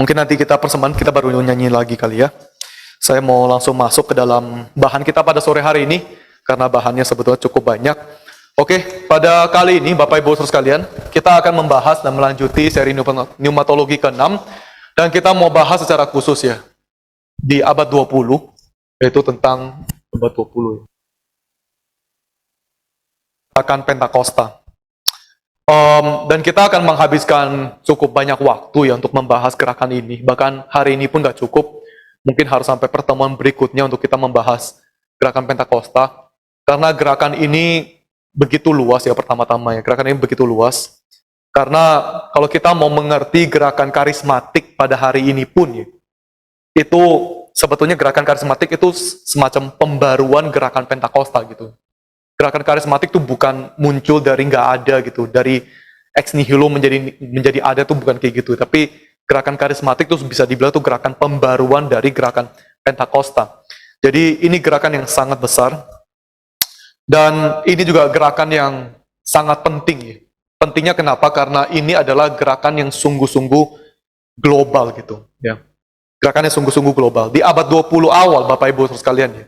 Mungkin nanti persembahan kita baru nyanyi lagi kali ya. Saya mau langsung masuk ke dalam bahan kita pada sore hari ini, karena bahannya sebetulnya cukup banyak. Oke, pada kali ini Bapak Ibu Saudara sekalian, kita akan membahas dan melanjuti seri pneumatologi ke-6, dan kita mau bahas secara khusus ya, di abad 20, yaitu tentang abad 20. Akan Pentakosta. Dan kita akan menghabiskan cukup banyak waktu ya untuk membahas gerakan ini. Bahkan hari ini pun nggak cukup. Mungkin harus sampai pertemuan berikutnya untuk kita membahas gerakan Pentakosta. Karena gerakan ini begitu luas ya pertama-tama ya. Gerakan ini begitu luas. Karena kalau kita mau mengerti gerakan karismatik pada hari ini pun ya, itu sebetulnya gerakan karismatik itu semacam pembaruan gerakan Pentakosta gitu. Gerakan karismatik itu bukan muncul dari nggak ada gitu, dari ex nihilo menjadi ada tuh bukan kayak gitu. Tapi gerakan karismatik itu bisa dibilang tuh gerakan pembaruan dari gerakan Pentakosta. Jadi ini gerakan yang sangat besar, dan ini juga gerakan yang sangat penting ya. Pentingnya kenapa? Karena ini adalah gerakan yang sungguh-sungguh global gitu ya. Gerakan yang sungguh-sungguh global. Di abad 20 awal Bapak Ibu sekalian ya,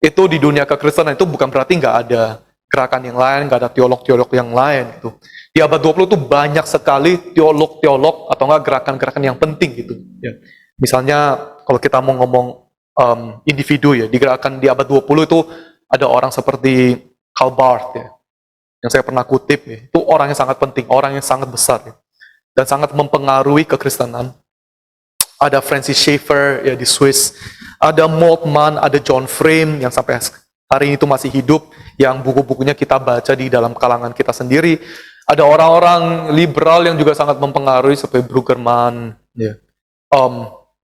itu di dunia kekristenan itu bukan berarti nggak ada gerakan yang lain, nggak ada teolog-teolog yang lain gitu. Di abad 20 itu banyak sekali teolog-teolog atau enggak gerakan-gerakan yang penting gitu ya. Misalnya kalau kita mau ngomong individu ya, di gerakan di abad 20 itu ada orang seperti Karl Barth ya, yang saya pernah kutip ya. Itu orang yang sangat penting, orang yang sangat besar ya, dan sangat mempengaruhi kekristenan. Ada Francis Schaeffer ya di Swiss, ada Moltmann, ada John Frame yang sampai hari ini itu masih hidup, yang buku-bukunya kita baca di dalam kalangan kita sendiri. Ada orang-orang liberal yang juga sangat mempengaruhi seperti Brueggemann, ya.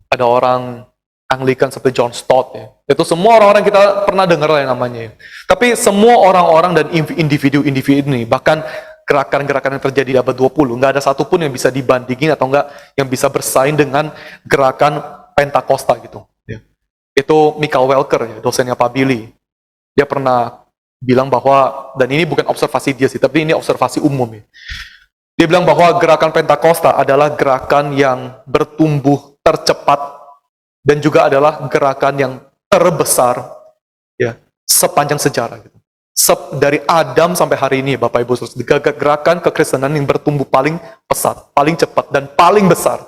Ada orang Anglikan seperti John Stott ya. Itu semua orang-orang kita pernah dengar lah namanya. Ya. Tapi semua orang-orang dan individu-individu ini, bahkan gerakan-gerakan yang terjadi di abad 20, nggak ada satupun yang bisa dibandingin atau nggak yang bisa bersaing dengan gerakan Pentakosta gitu. Ya. Itu Michael Welker, ya, dosennya Pak Billy. Dia pernah bilang bahwa, dan ini bukan observasi dia sih, tapi ini observasi umum ya. Dia bilang bahwa gerakan Pentakosta adalah gerakan yang bertumbuh tercepat dan juga adalah gerakan yang terbesar ya sepanjang sejarah gitu. Dari Adam sampai hari ini Bapak Ibu Saudara, gerakan kekristenan yang bertumbuh paling pesat, paling cepat dan paling besar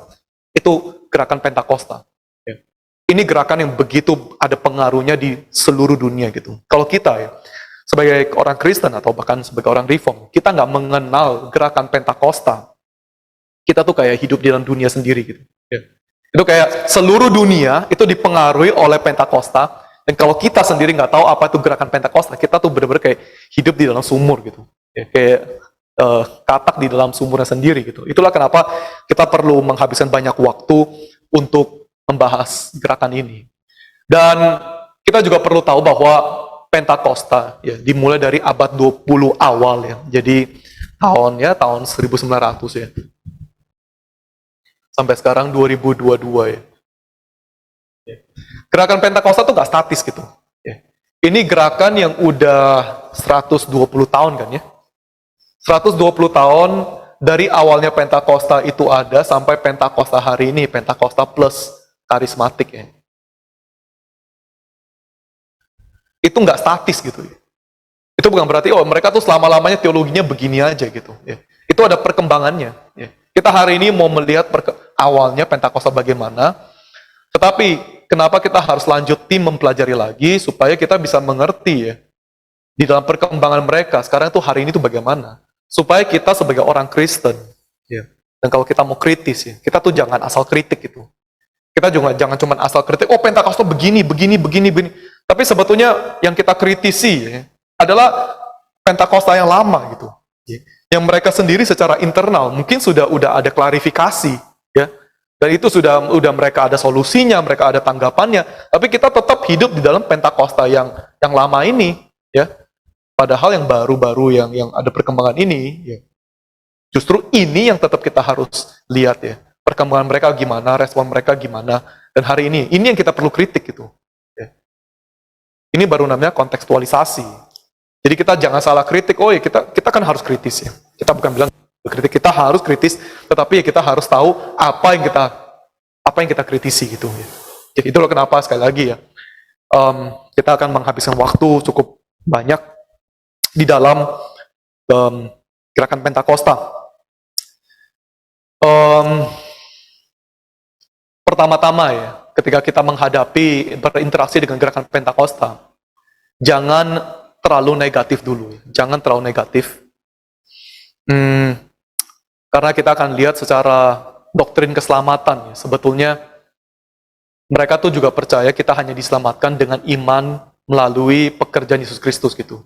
itu gerakan Pentakosta. Ya. Ini gerakan yang begitu ada pengaruhnya di seluruh dunia gitu. Kalau kita ya sebagai orang Kristen atau bahkan sebagai orang Reform, kita nggak mengenal gerakan Pentakosta, kita tuh kayak hidup di dalam dunia sendiri gitu. Ya. Itu kayak seluruh dunia itu dipengaruhi oleh Pentakosta. Dan kalau kita sendiri nggak tahu apa itu gerakan Pentakosta, kita tuh benar-benar kayak hidup di dalam sumur gitu, ya, kayak katak di dalam sumurnya sendiri gitu. Itulah kenapa kita perlu menghabiskan banyak waktu untuk membahas gerakan ini. Dan kita juga perlu tahu bahwa Pentakosta ya dimulai dari abad 20 awal ya. Jadi tahun 1900 ya. Sampai sekarang 2022 ya. Gerakan Pentakosta tuh gak statis gitu. Ini gerakan yang udah 120 tahun kan ya. 120 tahun dari awalnya Pentakosta itu ada sampai Pentakosta hari ini, Pentakosta plus karismatik ya. Itu gak statis gitu ya. Itu bukan berarti mereka tuh selama-lamanya teologinya begini aja gitu ya. Itu ada perkembangannya ya. Kita hari ini mau melihat awalnya Pentakosta bagaimana, tetapi kenapa kita harus lanjut tim mempelajari lagi supaya kita bisa mengerti ya di dalam perkembangan mereka sekarang tuh hari ini tuh bagaimana, supaya kita sebagai orang Kristen ya, dan kalau kita mau kritis ya, kita tuh jangan asal kritik gitu. Kita juga jangan cuma asal kritik, Pentakosta begini, tapi sebetulnya yang kita kritisi ya, adalah Pentakosta yang lama gitu ya. Yang mereka sendiri secara internal mungkin udah ada klarifikasi ya. Dan itu sudah mereka ada solusinya, mereka ada tanggapannya. Tapi kita tetap hidup di dalam Pentakosta yang lama ini, ya. Padahal yang baru-baru yang ada perkembangan ini, ya. Justru ini yang tetap kita harus lihat ya. Perkembangan mereka gimana, respon mereka gimana. Dan hari ini yang kita perlu kritik gitu. Ya. Ini baru namanya kontekstualisasi. Jadi kita jangan salah kritik. Ya kita kan harus kritis ya. Kita bukan bilang kritik, kita harus kritis, tetapi ya kita harus tahu apa yang kita apa yang kita kritisi gitu ya. Jadi itulah kenapa sekali lagi ya, kita akan menghabiskan waktu cukup banyak di dalam gerakan Pentakosta. Pertama-tama ya, ketika kita menghadapi berinteraksi dengan gerakan Pentakosta, jangan terlalu negatif dulu, jangan terlalu negatif. Karena kita akan lihat secara doktrin keselamatan, ya, sebetulnya mereka tuh juga percaya kita hanya diselamatkan dengan iman melalui pekerjaan Yesus Kristus gitu.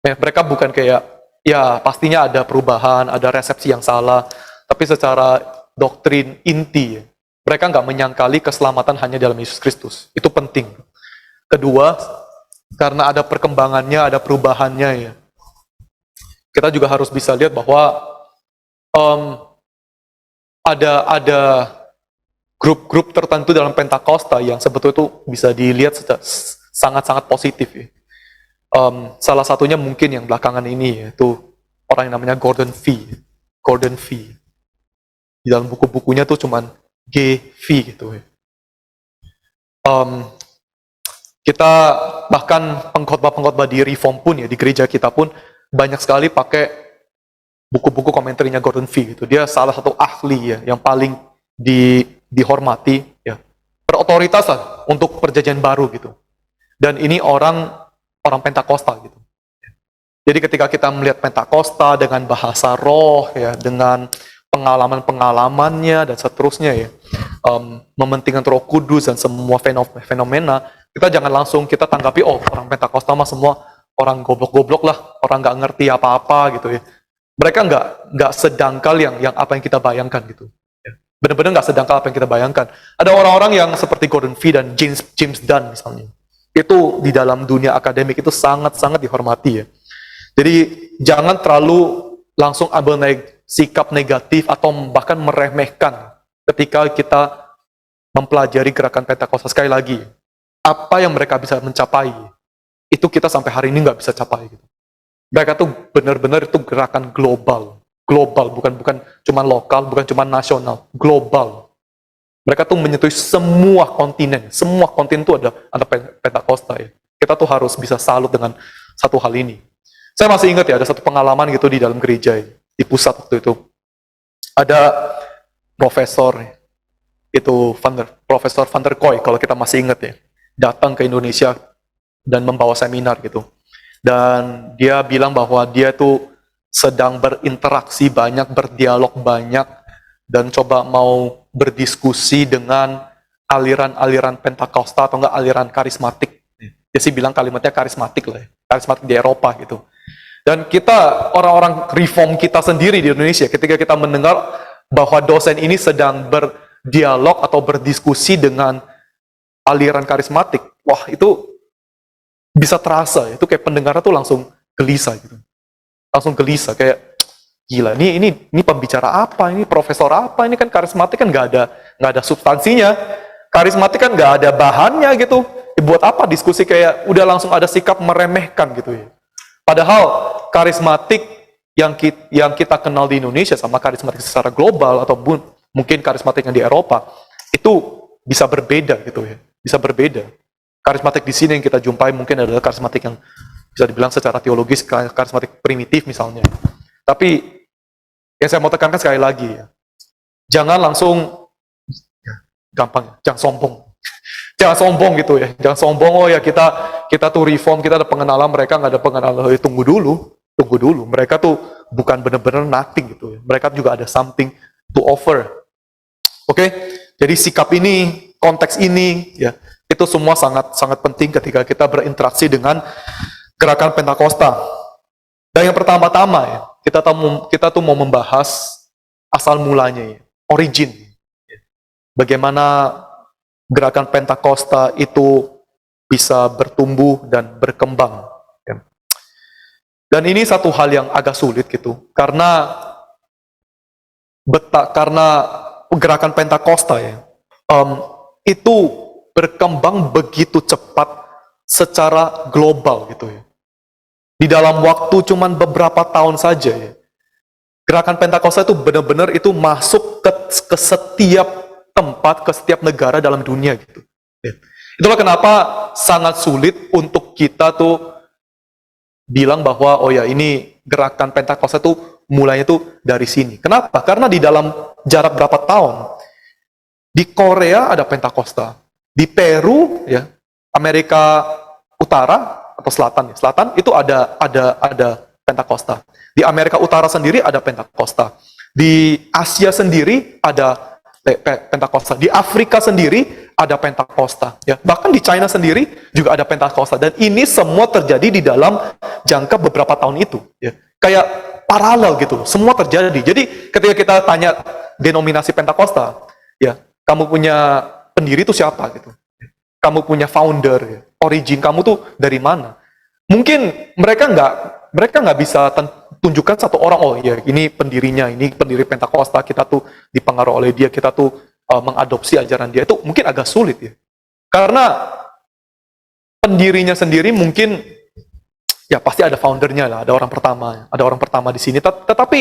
Mereka bukan kayak, ya pastinya ada perubahan, ada resepsi yang salah, tapi secara doktrin inti, mereka nggak menyangkali keselamatan hanya dalam Yesus Kristus. Itu penting. Kedua, karena ada perkembangannya, ada perubahannya ya. Kita juga harus bisa lihat bahwa ada grup-grup tertentu dalam Pentakosta yang sebetulnya itu bisa dilihat sangat-sangat positif ya. Salah satunya mungkin yang belakangan ini yaitu orang yang namanya Gordon Fee. Gordon Fee. Di dalam buku-bukunya tuh cuman GV gitu ya. Kita bahkan pengkhotbah-pengkhotbah di Reform pun ya, di gereja kita pun banyak sekali pakai buku-buku komentarnya Gordon Fee gitu. Dia salah satu ahli ya yang paling dihormati ya, berotoritas lah untuk perjanjian baru gitu. Dan ini orang Pentakosta gitu. Jadi ketika kita melihat Pentakosta dengan bahasa roh ya, dengan pengalaman-pengalamannya dan seterusnya ya, mementingkan Roh Kudus dan semua fenomena, kita jangan langsung kita tanggapi, oh orang Pentakosta mah semua orang goblok-goblok lah, orang nggak ngerti apa-apa gitu ya. Mereka nggak sedangkal yang apa yang kita bayangkan gitu. Benar-benar nggak sedangkal apa yang kita bayangkan. Ada orang-orang yang seperti Gordon Fee dan James Dunn misalnya. Itu di dalam dunia akademik itu sangat-sangat dihormati ya. Jadi jangan terlalu langsung ambil sikap negatif atau bahkan meremehkan ketika kita mempelajari gerakan Pentakosta. Sekali lagi, apa yang mereka bisa mencapai, itu kita sampai hari ini nggak bisa capai gitu. Mereka tuh benar-benar itu gerakan global, bukan cuma lokal, bukan cuma nasional, global. Mereka tuh menyentuh semua kontinen itu ada Pentakosta ya. Kita tuh harus bisa salut dengan satu hal ini. Saya masih ingat ya, ada satu pengalaman gitu di dalam gereja ya, di pusat waktu itu. Ada profesor itu Profesor Van der Kooi kalau kita masih ingat ya, datang ke Indonesia dan membawa seminar gitu. Dan dia bilang bahwa dia tuh sedang berinteraksi banyak, berdialog banyak, dan coba mau berdiskusi dengan aliran-aliran Pentakosta atau enggak aliran karismatik. Dia sih bilang kalimatnya karismatik lah ya, karismatik di Eropa gitu. Dan kita, orang-orang reform kita sendiri di Indonesia, ketika kita mendengar bahwa dosen ini sedang berdialog atau berdiskusi dengan aliran karismatik, wah itu bisa terasa, itu kayak pendengarnya tuh langsung gelisah gitu. Langsung gelisah, kayak gila, ini pembicara apa, ini profesor apa, ini kan karismatik kan nggak ada substansinya, karismatik kan nggak ada bahannya gitu. Buat apa diskusi kayak udah langsung ada sikap meremehkan gitu ya. Padahal karismatik yang kita kenal di Indonesia sama karismatik secara global atau mungkin karismatik yang di Eropa itu bisa berbeda gitu ya, bisa berbeda. Karismatik di sini yang kita jumpai mungkin adalah karismatik yang bisa dibilang secara teologis karismatik primitif misalnya. Tapi yang saya mau tekankan sekali lagi ya, jangan langsung gampang, jangan sombong. Jangan sombong gitu ya, jangan sombong, oh ya kita tuh reform, kita ada pengenalan, mereka nggak ada pengenalan. Tunggu dulu, mereka tuh bukan benar-benar nothing gitu ya, mereka juga ada something to offer. Oke? Jadi sikap ini, konteks ini ya, itu semua sangat penting ketika kita berinteraksi dengan gerakan Pentakosta. Dan yang pertama-tama ya, kita tuh mau membahas asal mulanya ya, origin. Bagaimana gerakan Pentakosta itu bisa bertumbuh dan berkembang. Dan ini satu hal yang agak sulit gitu, karena gerakan Pentakosta ya, itu berkembang begitu cepat secara global gitu ya. Di dalam waktu cuman beberapa tahun saja ya, gerakan Pentakosta itu benar-benar itu masuk ke setiap tempat, ke setiap negara dalam dunia gitu. Ya. Itulah kenapa sangat sulit untuk kita tuh bilang bahwa oh ya ini gerakan Pentakosta tuh mulainya tuh dari sini. Kenapa? Karena di dalam jarak berapa tahun di Korea ada Pentakosta, di Peru ya, Amerika Utara atau Selatan ya, Selatan itu ada Pentakosta. Di Amerika Utara sendiri ada Pentakosta. Di Asia sendiri ada Pentakosta. Di Afrika sendiri ada Pentakosta. Ya. Bahkan di China sendiri juga ada Pentakosta. Dan ini semua terjadi di dalam jangka beberapa tahun itu. Ya. Kayak paralel gitu. Semua terjadi. Jadi ketika kita tanya denominasi Pentakosta, ya kamu punya pendiri itu siapa gitu. Kamu punya founder, ya. Origin kamu tuh dari mana? Mungkin mereka nggak bisa tunjukkan satu orang, oh ya ini pendirinya, ini pendiri Pentakosta, kita tuh dipengaruhi oleh dia, kita tuh mengadopsi ajaran dia. Itu mungkin agak sulit ya. Karena pendirinya sendiri mungkin ya pasti ada foundernya lah, ada orang pertama di sini. Tetapi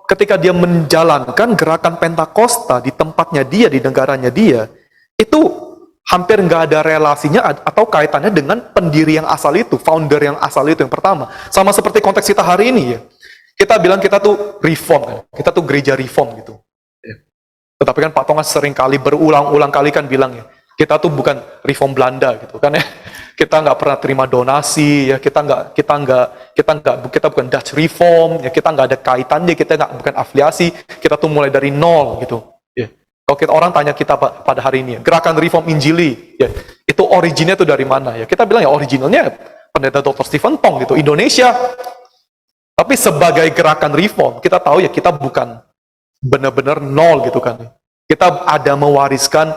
ketika dia menjalankan gerakan Pentakosta di tempatnya dia, di negaranya dia, itu hampir nggak ada relasinya atau kaitannya dengan pendiri yang asal itu, founder yang asal itu yang pertama. Sama seperti konteks kita hari ini ya. Kita bilang kita tuh reform kan, kita tuh gereja reform gitu. Ya. Tetapi kan Pak Tongas sering kali berulang-ulang kali kan bilang ya, kita tuh bukan reform Belanda gitu kan ya. Kita nggak pernah terima donasi ya, kita bukan Dutch reform ya, kita nggak ada kaitannya, kita bukan afiliasi, kita tuh mulai dari nol gitu. Kalau orang tanya kita pada hari ini, gerakan reform Injili, ya, itu originnya tuh dari mana ya? Kita bilang ya originalnya Pendeta Dr. Stephen Tong gitu, Indonesia. Tapi sebagai gerakan reform, kita tahu ya kita bukan benar-benar nol gitu kan. Kita ada mewariskan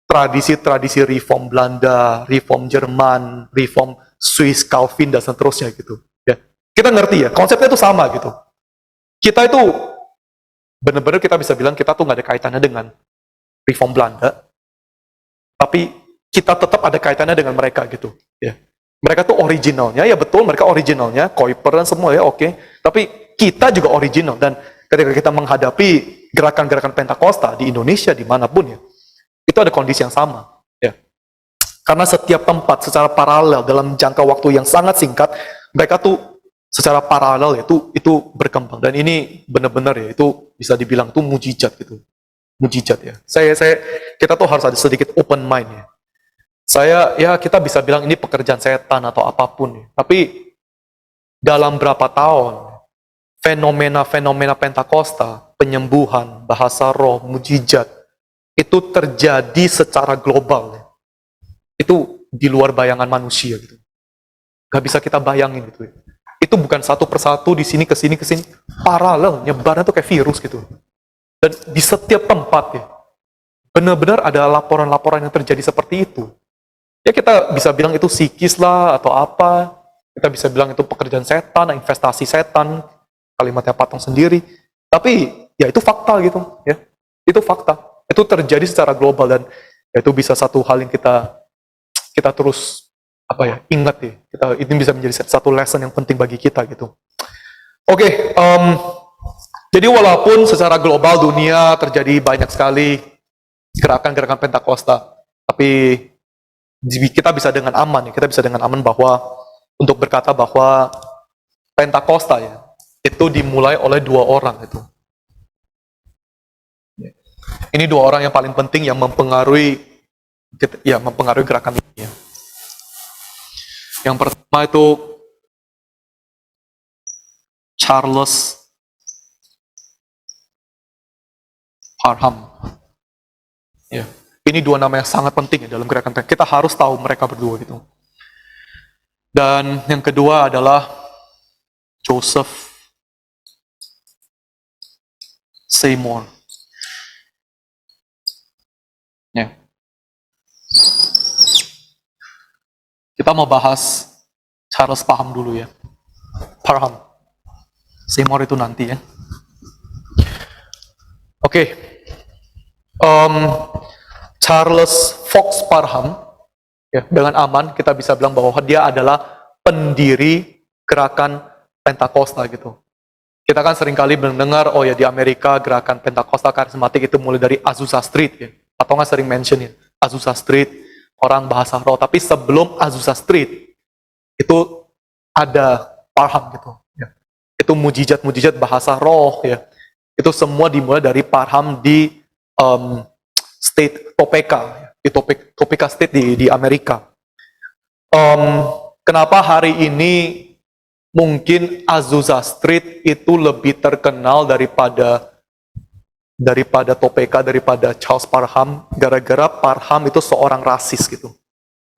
tradisi-tradisi reform Belanda, reform Jerman, reform Swiss, Calvin dan seterusnya gitu. Ya, kita ngerti ya, konsepnya itu sama gitu. Kita itu benar-benar kita bisa bilang kita tuh nggak ada kaitannya dengan reform Belanda, tapi kita tetap ada kaitannya dengan mereka gitu. Ya, mereka tuh originalnya, ya betul mereka originalnya, Kuiper dan semua ya oke. Tapi kita juga original dan ketika kita menghadapi gerakan-gerakan Pentakosta di Indonesia dimanapun ya, itu ada kondisi yang sama. Ya, karena setiap tempat secara paralel dalam jangka waktu yang sangat singkat, mereka tuh secara paralel itu berkembang dan ini benar-benar ya itu bisa dibilang tuh mujizat gitu. Mujizat ya. Kita tuh harus ada sedikit open mind ya. Kita bisa bilang ini pekerjaan setan atau apapun ya. Tapi dalam berapa tahun fenomena-fenomena Pentakosta, penyembuhan, bahasa roh, mujizat itu terjadi secara global ya. Itu di luar bayangan manusia gitu. Gak bisa kita bayangin gitu ya. Itu bukan satu persatu di sini ke sini paralel, nyebarnya tuh kayak virus gitu. Dan di setiap tempat ya, benar-benar ada laporan-laporan yang terjadi seperti itu. Ya kita bisa bilang itu psikis lah atau apa, kita bisa bilang itu pekerjaan setan, investasi setan, kalimatnya Patong sendiri. Tapi ya itu fakta gitu, ya itu fakta. Itu terjadi secara global dan ya itu bisa satu hal yang kita terus ingat ya. Ini bisa menjadi satu lesson yang penting bagi kita gitu. Oke. Jadi walaupun secara global dunia terjadi banyak sekali gerakan-gerakan Pentakosta, tapi kita bisa dengan aman bahwa untuk berkata bahwa Pentakosta ya itu dimulai oleh dua orang itu. Ini dua orang yang paling penting yang mempengaruhi gerakan ini. Ya. Yang pertama itu Charles Parham. Ya. Ini dua nama yang sangat penting ya dalam gerakan. Kita harus tahu mereka berdua gitu. Dan yang kedua adalah Joseph Seymour. Ya. Kita mau bahas Charles Parham dulu ya. Parham. Seymour itu nanti ya. Oke. Charles Fox Parham, ya, dengan aman kita bisa bilang bahwa dia adalah pendiri gerakan Pentakosta gitu. Kita kan seringkali mendengar, oh ya di Amerika gerakan Pentakosta karismatik itu mulai dari Azusa Street ya. Atau nggak sering mention ya, Azusa Street, orang bahasa roh. Tapi sebelum Azusa Street, itu ada Parham gitu. Ya. Itu mujizat-mujizat bahasa roh ya. Itu semua dimulai dari Parham di state Topeka, ya. Di Topeka State di Amerika. Kenapa hari ini mungkin Azusa Street itu lebih terkenal daripada Topeka, daripada Charles Parham, gara-gara Parham itu seorang rasis gitu.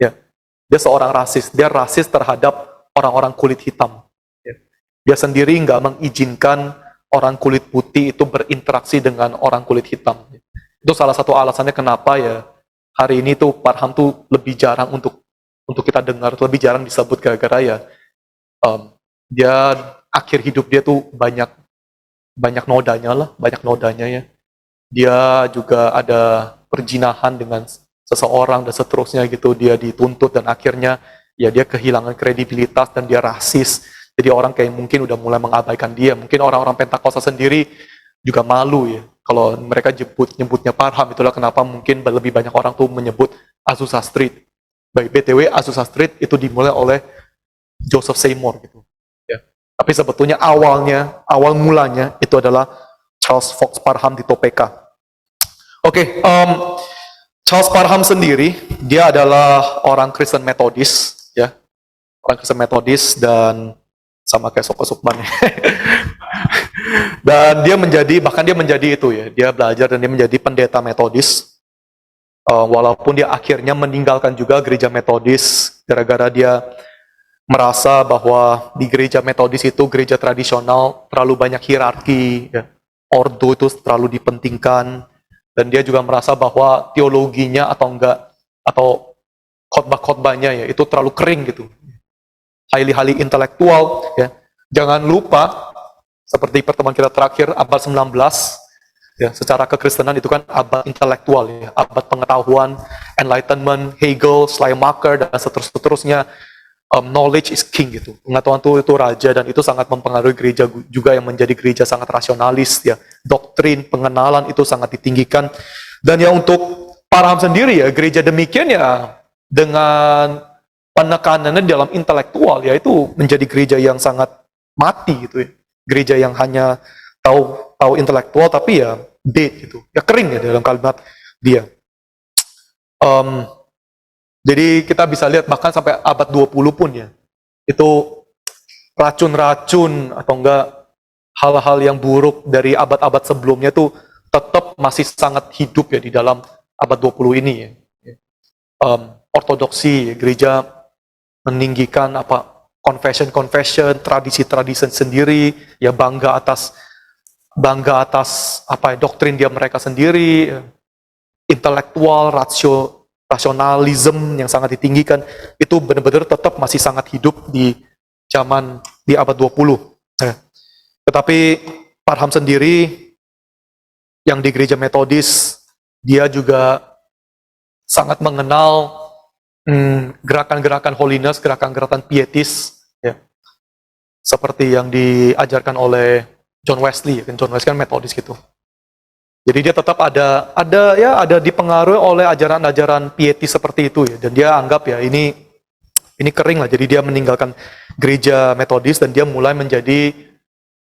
Ya, dia seorang rasis. Dia rasis terhadap orang-orang kulit hitam. Ya. Dia sendiri nggak mengizinkan orang kulit putih itu berinteraksi dengan orang kulit hitam. Itu salah satu alasannya kenapa ya hari ini tuh Parham tuh lebih jarang untuk kita dengar, lebih jarang disebut gara-gara ya dia akhir hidup dia tuh banyak nodanya ya. Dia juga ada perzinahan dengan seseorang dan seterusnya gitu. Dia dituntut dan akhirnya ya dia kehilangan kredibilitas dan dia rasis. Jadi orang kayak mungkin udah mulai mengabaikan dia. Mungkin orang-orang Pentakosta sendiri juga malu ya kalau mereka nyebutnya Parham. Itulah kenapa mungkin lebih banyak orang tuh menyebut Azusa Street. By BTW, Azusa Street itu dimulai oleh Joseph Seymour gitu. Ya. Tapi sebetulnya awal mulanya itu adalah Charles Fox Parham di Topeka. Oke, Charles Parham sendiri dia adalah orang Kristen Metodis, ya, orang Kristen Metodis dan sama kayak Soko Sukman. Dan bahkan dia menjadi itu ya, dia belajar dan dia menjadi pendeta Metodis. Walaupun dia akhirnya meninggalkan juga gereja Metodis gara-gara dia merasa bahwa di gereja Metodis itu gereja tradisional terlalu banyak hierarki, ya. Ordo itu terlalu dipentingkan, dan dia juga merasa bahwa teologinya atau khotbah-khotbahnya ya itu terlalu kering gitu, highly intelektual ya. Jangan lupa seperti pertemuan kita terakhir abad 19 ya, secara kekristenan itu kan abad intelektual ya, abad pengetahuan, enlightenment, Hegel, Schleiermacher dan seterusnya. Knowledge is king gitu. Pengetahuan itu raja, dan itu sangat mempengaruhi gereja juga yang menjadi gereja sangat rasionalis ya. Doktrin, pengenalan itu sangat ditinggikan. Dan ya untuk Parham sendiri ya, gereja demikian ya dengan penekanannya dalam intelektual ya itu menjadi gereja yang sangat mati gitu ya. Gereja yang hanya tahu intelektual tapi ya dead gitu. Ya kering ya dalam kalimat dia. Jadi kita bisa lihat bahkan sampai abad 20 pun ya, itu racun-racun atau enggak hal-hal yang buruk dari abad-abad sebelumnya itu tetap masih sangat hidup ya di dalam abad 20 ini ya. Ortodoksi, gereja meninggikan confession, tradisi-tradisi sendiri, ya bangga atas doktrin dia mereka sendiri, intelektual, rasionalisme yang sangat ditinggikan, itu benar-benar tetap masih sangat hidup di abad 20. Tetapi Parham sendiri yang di gereja Metodis, dia juga sangat mengenal gerakan-gerakan holiness, gerakan-gerakan pietis, ya. Seperti yang diajarkan oleh John Wesley, John Wesley kan Metodis gitu. Jadi dia tetap ada dipengaruhi oleh ajaran-ajaran pietis seperti itu ya, dan dia anggap ya ini kering lah. Jadi dia meninggalkan gereja Metodis dan dia mulai menjadi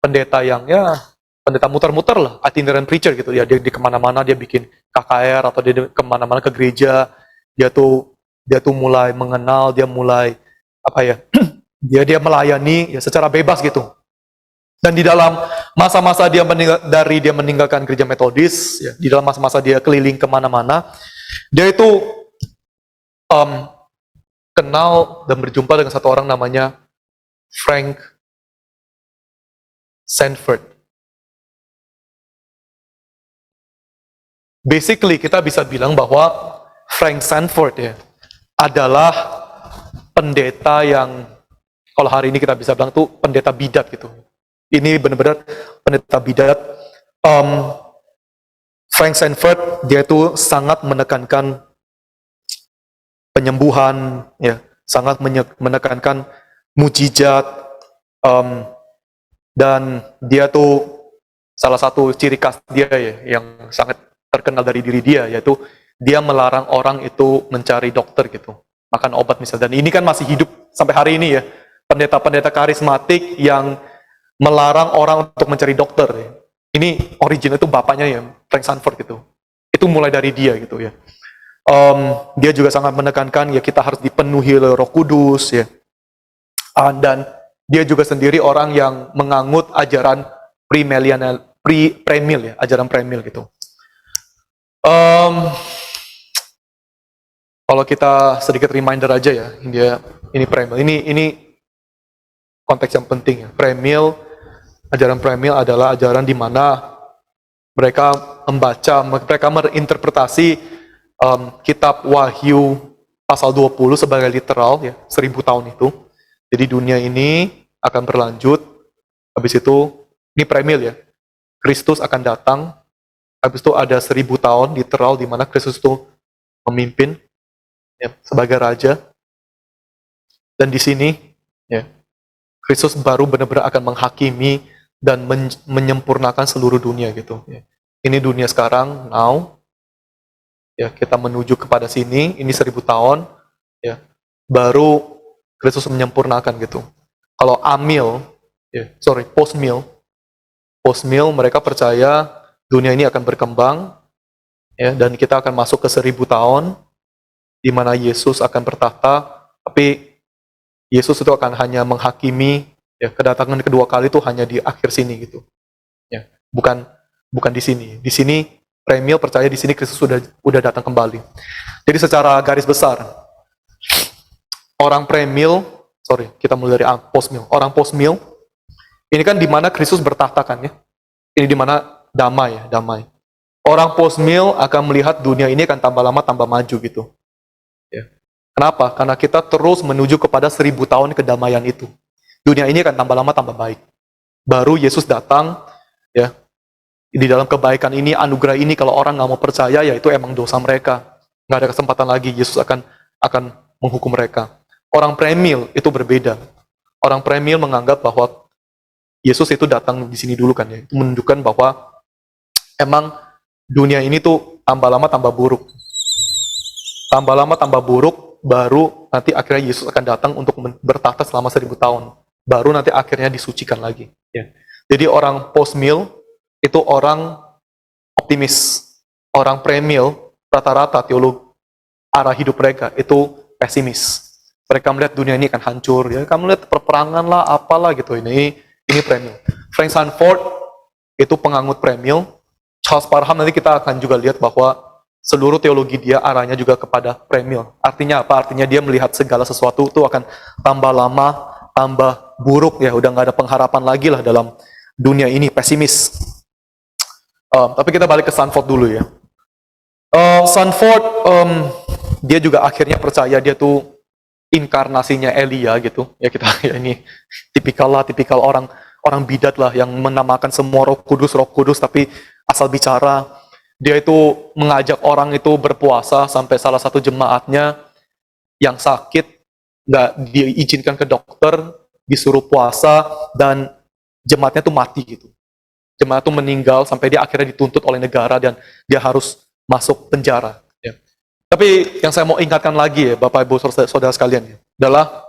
pendeta yang ya pendeta muter-muter lah, itinerant preacher gitu ya. Dia di kemana-mana, dia bikin KKR atau dia kemana-mana ke gereja. Dia tuh mulai mengenal, dia mulai dia melayani ya secara bebas gitu. Dan di dalam masa-masa dia meninggalkan gereja Metodis, ya, di dalam masa-masa dia keliling kemana-mana, dia itu kenal dan berjumpa dengan satu orang namanya Frank Sanford. Basically kita bisa bilang bahwa Frank Sanford ya adalah pendeta yang kalau hari ini kita bisa bilang tuh pendeta bidat gitu. Ini benar-benar pendeta bidat. Frank Sanford dia itu sangat menekankan penyembuhan, ya, sangat menekankan mujizat, Dan dia tuh salah satu ciri khas dia ya, yang sangat terkenal dari diri dia, yaitu dia melarang orang itu mencari dokter gitu, makan obat misalnya. Dan ini kan masih hidup sampai hari ini ya, pendeta-pendeta karismatik yang melarang orang untuk mencari dokter ya. Ini original itu bapaknya ya, Frank Sanford gitu. Itu mulai dari dia gitu ya. Dia juga sangat menekankan ya kita harus dipenuhi oleh Roh Kudus ya. Dan dia juga sendiri orang yang menganut ajaran premill ya, ajaran premill gitu. Kalau kita sedikit reminder aja ya, ini premill. Ini konteks yang penting ya. Ajaran premill adalah ajaran di mana mereka mereka merinterpretasi kitab Wahyu pasal 20 sebagai literal ya, 1000 tahun itu. Jadi dunia ini akan berlanjut, habis itu ini premill ya. Kristus akan datang, habis itu ada 1000 tahun literal di mana Kristus itu memimpin ya, sebagai raja. Dan di sini ya, Kristus baru benar-benar akan menghakimi dan menyempurnakan seluruh dunia gitu. Ya. Ini dunia sekarang, now, ya kita menuju kepada sini, ini 1000 tahun, ya baru Kristus menyempurnakan gitu. Kalau post-mill mereka percaya dunia ini akan berkembang, ya, dan kita akan masuk ke 1000 tahun, di mana Yesus akan bertahta, tapi Yesus itu akan hanya menghakimi, ya, kedatangan kedua kali itu hanya di akhir sini gitu, ya, bukan di sini. Di sini premill percaya di sini Kristus sudah datang kembali. Jadi secara garis besar, kita mulai dari post-mill. Orang post-mill ini kan di mana Kristus bertahta kan ya. Ini di mana damai. Orang post-mill akan melihat dunia ini akan tambah lama tambah maju gitu. Ya. Kenapa? Karena kita terus menuju kepada 1000 tahun kedamaian itu. Dunia ini akan tambah lama tambah baik. Baru Yesus datang, ya. Di dalam kebaikan ini, anugerah ini, kalau orang nggak mau percaya, ya itu emang dosa mereka. Nggak ada kesempatan lagi, Yesus akan menghukum mereka. Orang premill itu berbeda. Orang premill menganggap bahwa Yesus itu datang di sini dulu kan ya. Itu menunjukkan bahwa emang dunia ini tuh tambah lama tambah buruk. Tambah lama tambah buruk, baru nanti akhirnya Yesus akan datang untuk bertahta selama 1000 tahun. Baru nanti akhirnya disucikan lagi. Ya. Jadi orang post-mill itu orang optimis. Orang premill, rata-rata teolog arah hidup mereka itu pesimis. Mereka melihat dunia ini akan hancur. Ya. Kamu lihat perperangan lah, apalah gitu. Ini premill. Frank Sanford itu penganut premill. Charles Parham nanti kita akan juga lihat bahwa seluruh teologi dia arahnya juga kepada premill. Artinya apa? Artinya dia melihat segala sesuatu itu akan tambah lama, tambah buruk ya. Udah nggak ada pengharapan lagi lah dalam dunia ini, pesimis. Tapi kita balik ke Sanford dulu ya. Sanford dia juga akhirnya percaya dia tuh inkarnasinya Elia gitu. Ya kita ya ini tipikal orang bidat lah yang menamakan semua Roh Kudus tapi asal bicara. Dia itu mengajak orang itu berpuasa sampai salah satu jemaatnya yang sakit nggak diizinkan ke dokter, disuruh puasa dan jemaatnya tuh mati gitu. Jemaat itu meninggal sampai dia akhirnya dituntut oleh negara dan dia harus masuk penjara. Ya. Tapi yang saya mau ingatkan lagi ya, Bapak Ibu Saudara sekalian ya, adalah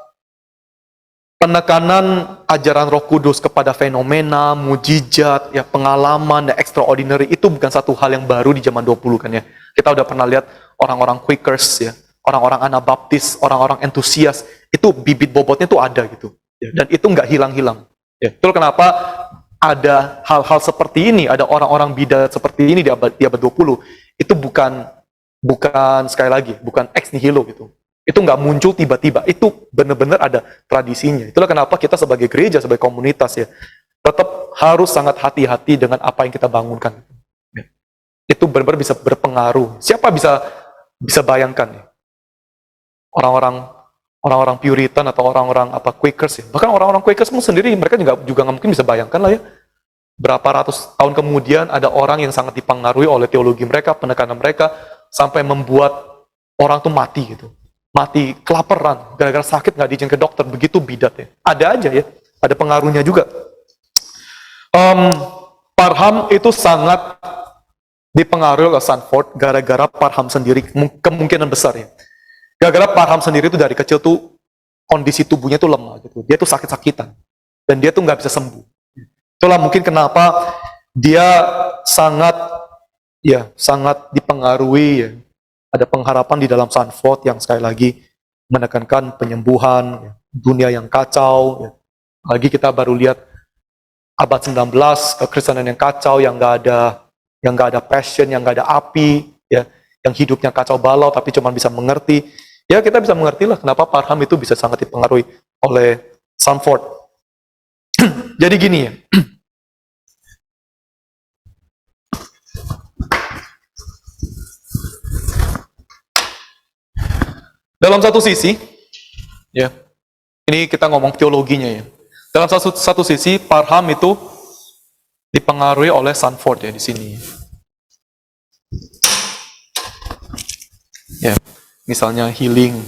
penekanan ajaran Roh Kudus kepada fenomena, mujizat, ya pengalaman, dan extraordinary itu bukan satu hal yang baru di zaman 20 kan ya. Kita udah pernah lihat orang-orang Quakers ya, orang-orang Anabaptis, orang-orang entusias, itu bibit bobotnya tuh ada gitu. Ya. Dan itu nggak hilang-hilang. Ya. Itu kenapa ada hal-hal seperti ini, ada orang-orang bidat seperti ini di abad 20, itu bukan sekali lagi, bukan ex nihilo gitu. Itu nggak muncul tiba-tiba, itu benar-benar ada tradisinya. Itulah kenapa kita sebagai gereja, sebagai komunitas ya, tetap harus sangat hati-hati dengan apa yang kita bangunkan. Ya. Itu benar-benar bisa berpengaruh. Siapa bisa bayangkan ya? Orang-orang Puritan atau orang-orang Quakers ya. Bahkan orang-orang Quakers sendiri mereka juga nggak mungkin bisa bayangkan lah ya. Berapa ratus tahun kemudian ada orang yang sangat dipengaruhi oleh teologi mereka, penekanan mereka, sampai membuat orang tuh mati gitu. Mati kelaparan, gara-gara sakit nggak diizinkan ke dokter, begitu bidat ya. Ada aja ya, ada pengaruhnya juga. Um, Parham itu sangat dipengaruhi oleh Sanford gara-gara Parham sendiri, kemungkinan besar ya. Gara-gara Parham sendiri itu dari kecil tuh kondisi tubuhnya tuh lemah gitu. Dia tuh sakit-sakitan dan dia tuh nggak bisa sembuh. Itulah mungkin kenapa dia sangat sangat dipengaruhi ya. Ada pengharapan di dalam Sanford yang sekali lagi menekankan penyembuhan, ya, dunia yang kacau. Ya. Lagi kita baru lihat abad 19 kekristenan yang kacau, yang nggak ada passion, yang nggak ada api, ya, yang hidupnya kacau balau tapi cuma bisa mengerti. Ya kita bisa mengerti lah kenapa Parham itu bisa sangat dipengaruhi oleh Sanford. Jadi gini ya. Dalam satu sisi, ya, ini kita ngomong teologinya ya. Dalam satu sisi, Parham itu dipengaruhi oleh Sanford ya di sini. Ya, misalnya healing,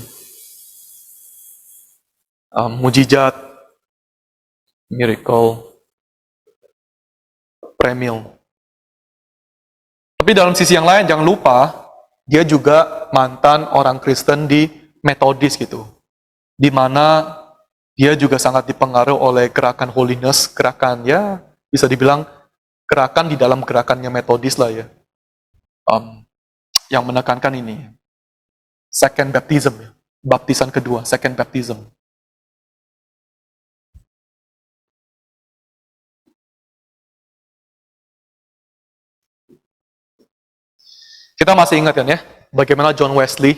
mujizat, miracle, premil. Tapi dalam sisi yang lain jangan lupa dia juga mantan orang Kristen di Metodis gitu, di mana dia juga sangat dipengaruhi oleh gerakan holiness, gerakan ya bisa dibilang gerakan di dalam gerakannya Metodis lah ya, yang menekankan ini second baptism ya, baptisan kedua, second baptism. Kita masih ingat kan ya, bagaimana John Wesley,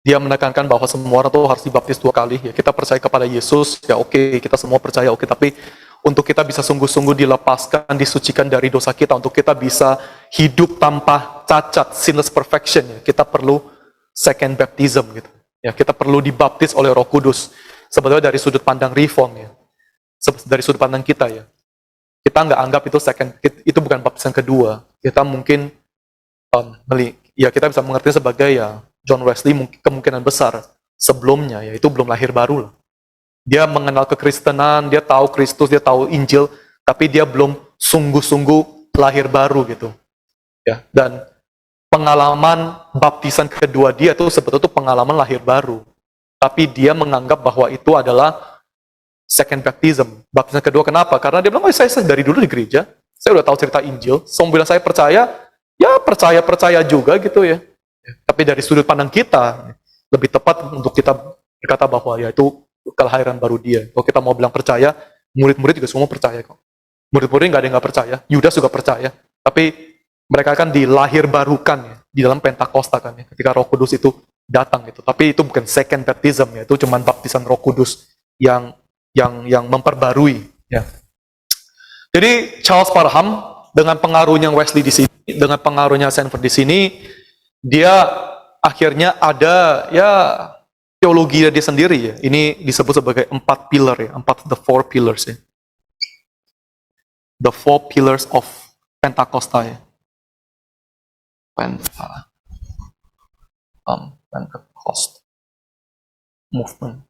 dia menekankan bahwa semua orang tuh harus dibaptis 2 kali. Ya, kita percaya kepada Yesus, ya oke, kita semua percaya oke, tapi untuk kita bisa sungguh-sungguh dilepaskan, disucikan dari dosa kita, untuk kita bisa hidup tanpa cacat, sinless perfection, ya, kita perlu second baptism gitu. Ya, kita perlu dibaptis oleh Roh Kudus. Sebetulnya dari sudut pandang reform ya, dari sudut pandang kita ya, kita nggak anggap itu itu bukan baptisan kedua. Kita mungkin ya kita bisa mengerti sebagai ya John Wesley kemungkinan besar sebelumnya ya itu belum lahir baru lah. Dia mengenal kekristenan, dia tahu Kristus, dia tahu Injil, tapi dia belum sungguh-sungguh lahir baru gitu. Ya, dan pengalaman baptisan kedua dia itu sebetulnya itu pengalaman lahir baru. Tapi dia menganggap bahwa itu adalah second baptism. Baptisan kedua kenapa? Karena dia bilang, saya dari dulu di gereja, saya udah tahu cerita Injil, sombong bilang saya percaya, ya percaya juga gitu ya. Tapi dari sudut pandang kita, lebih tepat untuk kita berkata bahwa ya itu kelahiran baru dia. Kalau kita mau bilang percaya, murid-murid juga semua percaya kok. Murid-murid nggak ada yang nggak percaya, Yudas juga percaya. Tapi mereka kan dilahir barukan ya, di dalam Pentakosta kan ya, ketika Roh Kudus itu datang gitu. Tapi itu bukan second baptism ya, itu cuma baptisan Roh Kudus yang memperbarui ya. Jadi Charles Parham dengan pengaruhnya Wesley di sini, dengan pengaruhnya Sanford di sini, dia akhirnya ada ya teologi dia sendiri ya. Ini disebut sebagai 4 pilar ya, the 4 pillars ya. The 4 pillars of Pentakosta ya. Pentecost movement.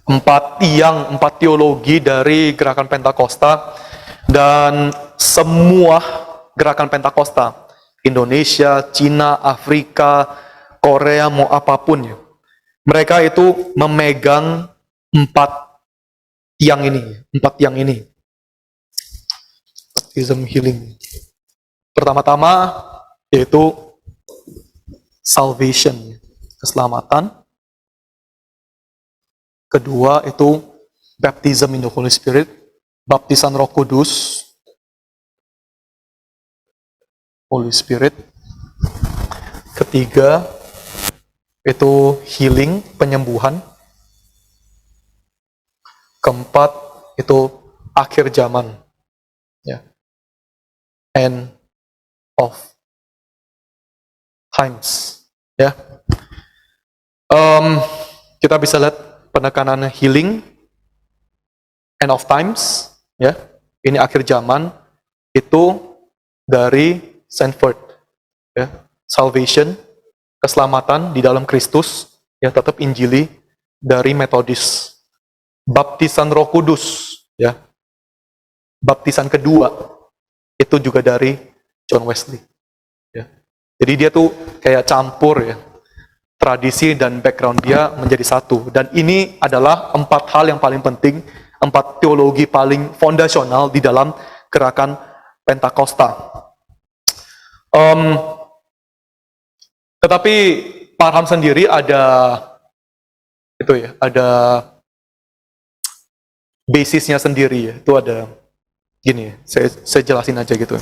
4 teologi dari gerakan Pentakosta, dan semua gerakan Pentakosta, Indonesia, Cina, Afrika, Korea, mau apapun ya, mereka itu memegang 4 tiang ini. Baptism healing. Pertama-tama yaitu salvation, keselamatan. Kedua itu baptism in the Holy Spirit, baptisan Roh Kudus, Holy Spirit. Ketiga itu healing, penyembuhan. Keempat itu akhir zaman, ya, end of times, ya. Kita bisa lihat penekanan healing, end of times, ya. Ini akhir zaman itu dari Sanford, ya. Salvation, keselamatan di dalam Kristus, ya tetap Injili dari Metodis. baptisan Roh Kudus, ya. Baptisan kedua itu juga dari John Wesley, ya. Jadi dia tuh kayak campur ya, tradisi dan background dia menjadi satu. Dan ini adalah 4 hal yang paling penting, 4 teologi paling fondasional di dalam gerakan Pentakosta. Tetapi Parham sendiri ada basisnya sendiri ya. Itu ada gini, saya jelasin aja gitu.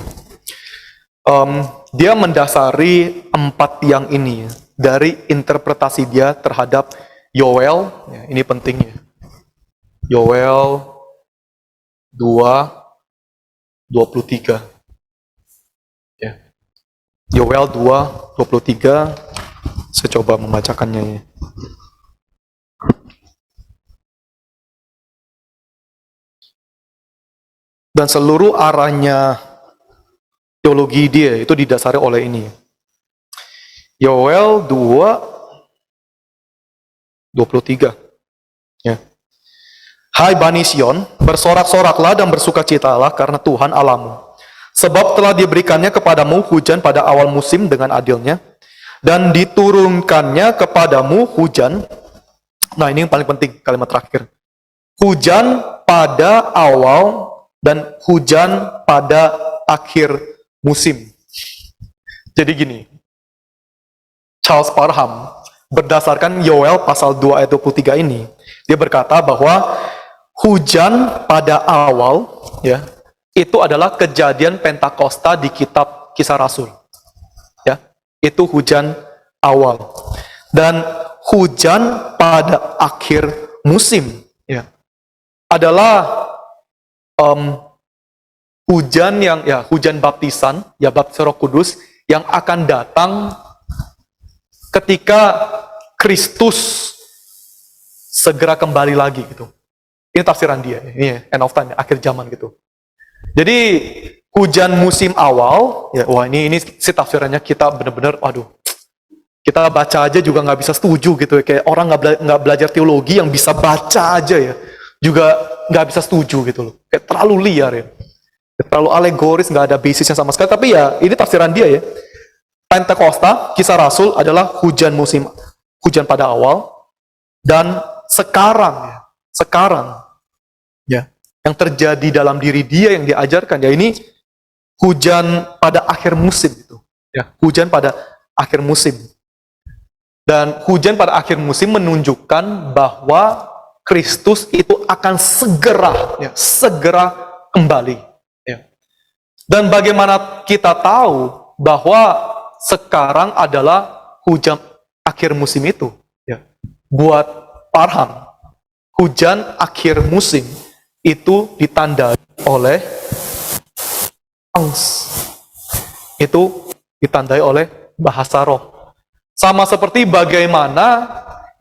Dia mendasari 4 yang ini dari interpretasi dia terhadap Yoel, ya, ini pentingnya. Yoel 2:23. Ya. Yoel 2:23. Saya coba membacakannya ya. Dan seluruh arahnya teologi dia itu didasari oleh ini. Yoel 2:23. Ya. Hai Bani Sion, bersorak-soraklah dan bersukacitalah karena Tuhan Allahmu. Sebab telah diberikannya kepadamu hujan pada awal musim dengan adilnya, dan diturunkannya kepadamu hujan. Nah, ini yang paling penting, kalimat terakhir. Hujan pada awal dan hujan pada akhir musim. Jadi gini, Charles Parham berdasarkan Yoel pasal 2 ayat 23 ini, dia berkata bahwa hujan pada awal ya, itu adalah kejadian Pentakosta di kitab Kisah Rasul. Ya, itu hujan awal. Dan hujan pada akhir musim ya, adalah hujan yang ya hujan baptisan, ya baptisan Roh Kudus yang akan datang ketika Kristus segera kembali lagi gitu. Ini tafsiran dia, ini end of time, akhir zaman gitu. Jadi hujan musim awal, ya wah ini si tafsirannya kita benar-benar, waduh, kita baca aja juga nggak bisa setuju gitu ya. Kayak orang nggak belajar teologi yang bisa baca aja ya, juga nggak bisa setuju gitu loh. Kayak terlalu liar ya, terlalu alegoris, nggak ada basisnya sama sekali. Tapi ya ini tafsiran dia ya. Pentakosta, Kisah Rasul adalah hujan pada awal, dan sekarang ya yang terjadi dalam diri dia yang diajarkan ya ini hujan pada akhir musim gitu ya, hujan pada akhir musim. Dan hujan pada akhir musim menunjukkan bahwa Kristus itu akan segera kembali ya. Dan bagaimana kita tahu bahwa sekarang adalah hujan akhir musim itu ya. Buat Parham, hujan akhir musim itu ditandai oleh itu ditandai oleh bahasa roh. Sama seperti bagaimana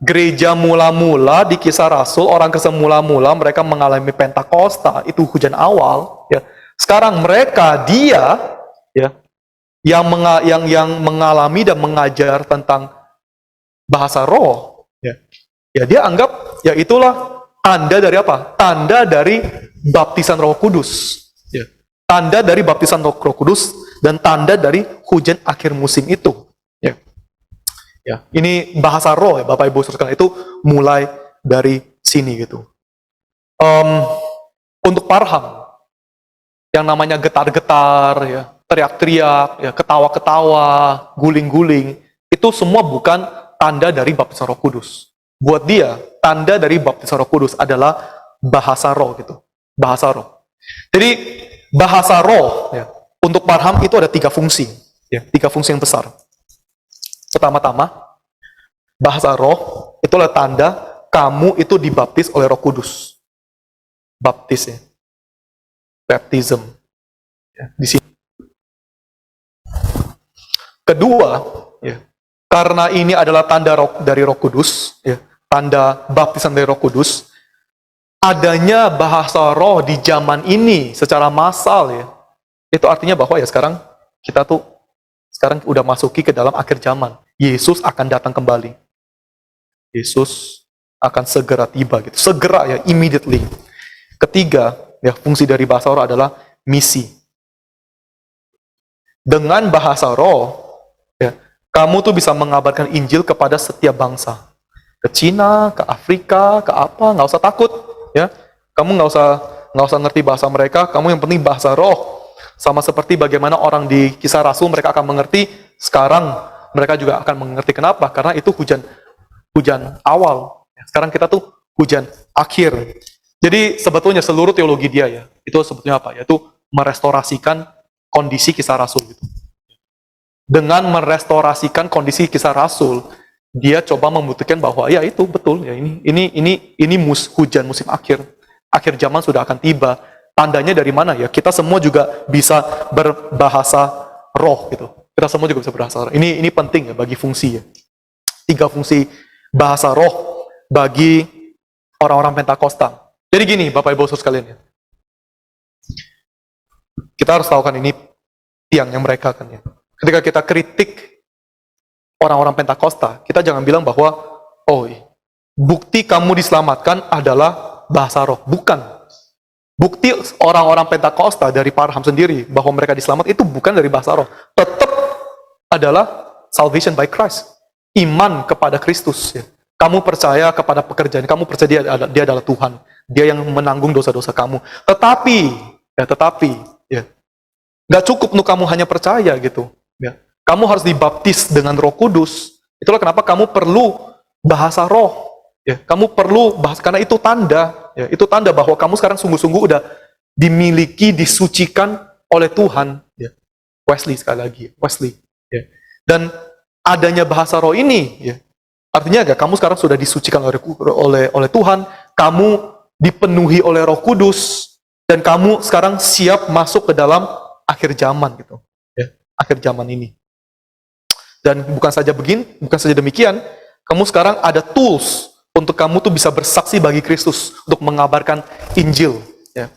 gereja mula-mula di Kisah Rasul, orang kesemula-mula mereka mengalami Pentakosta, itu hujan awal ya. Sekarang dia ya yang mengalami dan mengajar tentang bahasa roh ya. Ya dia anggap ya itulah tanda dari apa? Tanda dari baptisan Roh Kudus. Ya. Tanda dari baptisan Roh Kudus dan tanda dari hujan akhir musim itu. Ya. Ya, ini bahasa roh ya Bapak Ibu Saudara itu mulai dari sini gitu. Untuk Parham yang namanya getar-getar ya, teriak-teriak, ya, ketawa-ketawa, guling-guling, itu semua bukan tanda dari baptisan Roh Kudus. Buat dia, tanda dari baptisan Roh Kudus adalah bahasa roh gitu. Bahasa roh. Jadi bahasa roh ya, untuk Parham itu ada 3 fungsi, ya, 3 fungsi yang besar. Pertama-tama, bahasa roh itulah tanda kamu itu dibaptis oleh Roh Kudus. Baptis ya. Baptism. Ya, di sini. Kedua, ya, karena ini adalah tanda dari Roh Kudus, ya, tanda baptisan dari Roh Kudus, adanya bahasa roh di zaman ini secara massal ya, itu artinya bahwa ya sekarang kita tuh sekarang udah masuki ke dalam akhir zaman. Yesus akan datang kembali. Yesus akan segera tiba gitu. Segera ya, immediately. Ketiga, ya fungsi dari bahasa roh adalah misi. Dengan bahasa roh, ya, kamu tuh bisa mengabarkan Injil kepada setiap bangsa. Ke Cina, ke Afrika, ke apa, nggak usah takut, ya. Kamu nggak usah ngerti bahasa mereka, kamu yang penting bahasa roh. Sama seperti bagaimana orang di Kisah Rasul mereka akan mengerti, sekarang mereka juga akan mengerti. Kenapa? Karena itu hujan awal. Sekarang kita tuh hujan akhir. Jadi sebetulnya seluruh teologi dia ya, itu sebetulnya apa? Yaitu merestorasikan kondisi Kisah Rasul gitu. Dengan merestorasikan kondisi Kisah Rasul, dia coba membuktikan bahwa ya itu betul ya, ini hujan musim akhir zaman sudah akan tiba. Tandanya dari mana ya? Kita semua juga bisa berbahasa roh gitu. Kita semua juga bisa berbahasa roh. Ini penting ya bagi fungsi ya. 3 fungsi bahasa roh bagi orang-orang Pentakosta. Jadi gini, Bapak Ibu Saudara sekalian ya. Kita harus tahu kan ini tiangnya mereka kan ya. Ketika kita kritik orang-orang Pentakosta, kita jangan bilang bahwa bukti kamu diselamatkan adalah bahasa roh. Bukan. Bukti orang-orang Pentakosta dari Parham sendiri bahwa mereka diselamat itu bukan dari bahasa roh. Tetap adalah salvation by Christ. Iman kepada Kristus. Ya. Kamu percaya kepada pekerjaan, kamu percaya dia adalah Tuhan. Dia yang menanggung dosa-dosa kamu. Tetapi, nggak cukup untuk kamu hanya percaya gitu. Ya. Kamu harus dibaptis dengan Roh Kudus. Itulah kenapa kamu perlu bahasa roh. Ya, kamu perlu bahas karena itu tanda, ya, itu tanda bahwa kamu sekarang sungguh-sungguh udah dimiliki, disucikan oleh Tuhan. Ya. Wesley sekali lagi, Wesley. Ya. Dan adanya bahasa roh ini, ya, artinya kamu sekarang sudah disucikan oleh Tuhan, kamu dipenuhi oleh Roh Kudus, dan kamu sekarang siap masuk ke dalam akhir zaman gitu, ya, akhir zaman ini. Dan bukan saja demikian, kamu sekarang ada tools untuk kamu tuh bisa bersaksi bagi Kristus untuk mengabarkan Injil. Ya.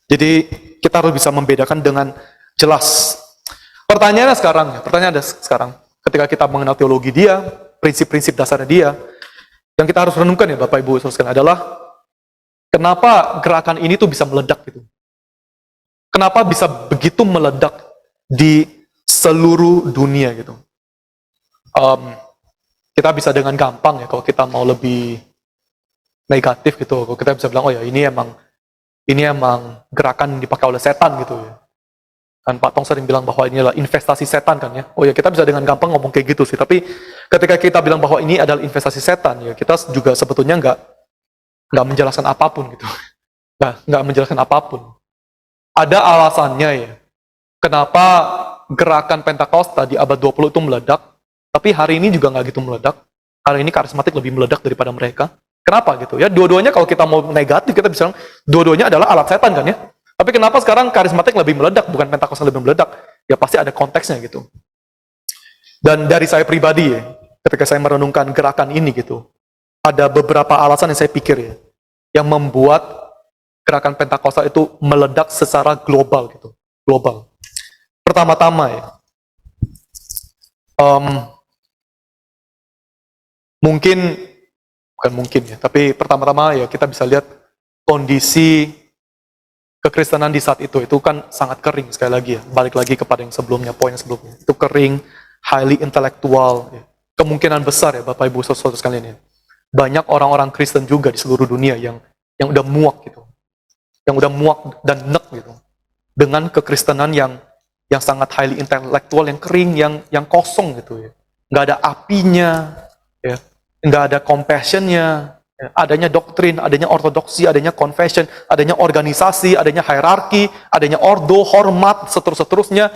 Jadi kita harus bisa membedakan dengan jelas. Pertanyaannya sekarang, ketika kita mengenal teologi dia, prinsip-prinsip dasarnya dia, yang kita harus renungkan ya Bapak Ibu Saudara adalah kenapa gerakan ini tuh bisa meledak gitu. Kenapa bisa begitu meledak di seluruh dunia gitu. Kita bisa dengan gampang ya kalau kita mau lebih negatif gitu, kalau kita bisa bilang ini emang gerakan dipakai oleh setan gitu ya. Kan Pak Tong sering bilang bahwa ini adalah investasi setan kan ya. Kita bisa dengan gampang ngomong kayak gitu sih. Tapi ketika kita bilang bahwa ini adalah investasi setan ya, kita juga sebetulnya nggak menjelaskan apapun gitu. Nggak menjelaskan apapun. Ada alasannya ya. Kenapa gerakan Pentakosta di abad 20 itu meledak? Tapi hari ini juga nggak gitu meledak. Hari ini karismatik lebih meledak daripada mereka. Kenapa gitu ya? Dua-duanya kalau kita mau negatif, kita bisa bilang dua-duanya adalah alat setan kan ya. Tapi kenapa sekarang karismatik lebih meledak, bukan Pentakosta lebih meledak? Ya pasti ada konteksnya gitu. Dan dari saya pribadi ya, ketika saya merenungkan gerakan ini gitu, ada beberapa alasan yang saya pikir ya, yang membuat gerakan Pentakosta itu meledak secara global gitu. Global. Pertama-tama ya, bukan mungkin ya, tapi pertama-tama ya kita bisa lihat kondisi kekristenan di saat itu kan sangat kering sekali lagi ya, balik lagi kepada yang sebelumnya, poin yang sebelumnya, itu kering, highly intellectual ya. Kemungkinan besar ya Bapak Ibu Saudara sekalian ya, banyak orang-orang Kristen juga di seluruh dunia yang udah muak gitu, yang udah muak dan nek gitu, dengan kekristenan yang sangat highly intellectual, yang kering, yang kosong gitu ya, nggak ada apinya ya, nggak ada compassionnya, ya, adanya doktrin, adanya ortodoksi, adanya confession, adanya organisasi, adanya hierarki, adanya ordo, hormat, seterusnya,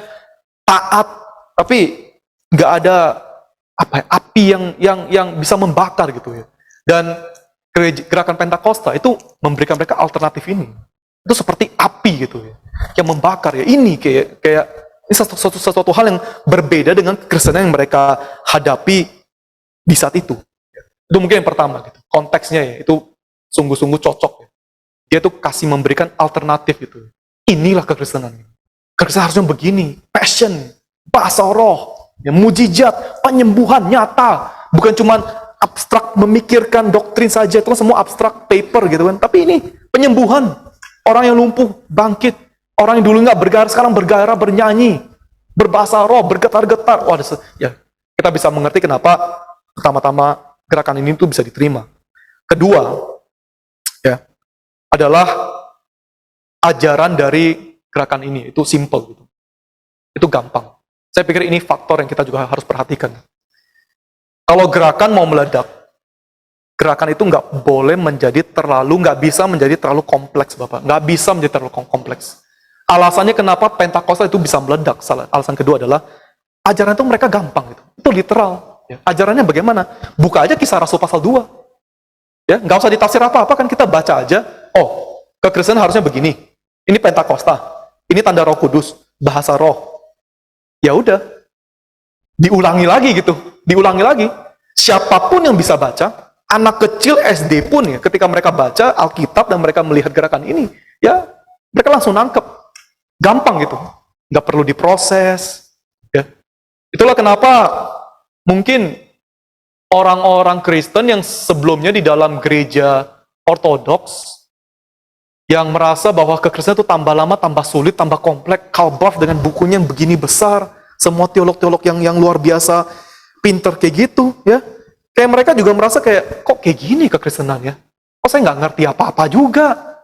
taat, tapi nggak ada api yang bisa membakar gitu ya. Dan gerakan Pentakosta itu memberikan mereka alternatif ini. Itu seperti api gitu ya, yang membakar ya. Ini kayak ini sesuatu hal yang berbeda dengan kekristenan yang mereka hadapi di saat itu. Itu mungkin yang pertama gitu. Konteksnya ya, itu sungguh-sungguh cocok ya. Dia tuh kasih memberikan alternatif gitu. Inilah kekristenan. Kekristenan harusnya begini, passion, bahasa roh, ya, mujizat, penyembuhan nyata, bukan cuma abstrak, memikirkan doktrin saja, itu kan semua abstrak paper gitu kan. Tapi ini penyembuhan, orang yang lumpuh bangkit, orang yang dulu nggak bergairah sekarang bergairah, bernyanyi, berbahasa roh, bergetar-getar. Wah, ya kita bisa mengerti kenapa pertama-tama gerakan ini tuh bisa diterima. Kedua, ya adalah ajaran dari gerakan ini itu simple gitu, itu gampang. Saya pikir ini faktor yang kita juga harus perhatikan. Kalau gerakan mau meledak, gerakan itu nggak boleh menjadi nggak bisa menjadi terlalu kompleks, Bapak. Nggak bisa menjadi terlalu kompleks. Alasannya kenapa Pentakosta itu bisa meledak, alasan kedua adalah ajaran itu mereka gampang gitu. Itu literal. Ya. Ajarannya bagaimana? Buka aja Kisah Rasul pasal 2. Ya, nggak usah ditafsir apa-apa, kan kita baca aja. Oh, kekristenan harusnya begini. Ini Pentakosta. Ini tanda Roh Kudus, bahasa roh. Ya udah. Diulangi lagi gitu. Diulangi lagi. Siapapun yang bisa baca, anak kecil SD pun ya, ketika mereka baca Alkitab dan mereka melihat gerakan ini, ya mereka langsung nangkep. Gampang gitu. Nggak perlu diproses. Ya. Itulah kenapa mungkin orang-orang Kristen yang sebelumnya di dalam gereja ortodoks yang merasa bahwa kekristenan itu tambah lama, tambah sulit, tambah kompleks. Karl Barth dengan bukunya yang begini besar, semua teolog-teolog yang luar biasa pinter kayak gitu, ya. Kayak mereka juga merasa kayak, kok kayak gini kekristenan ya? Kok saya nggak ngerti apa-apa juga?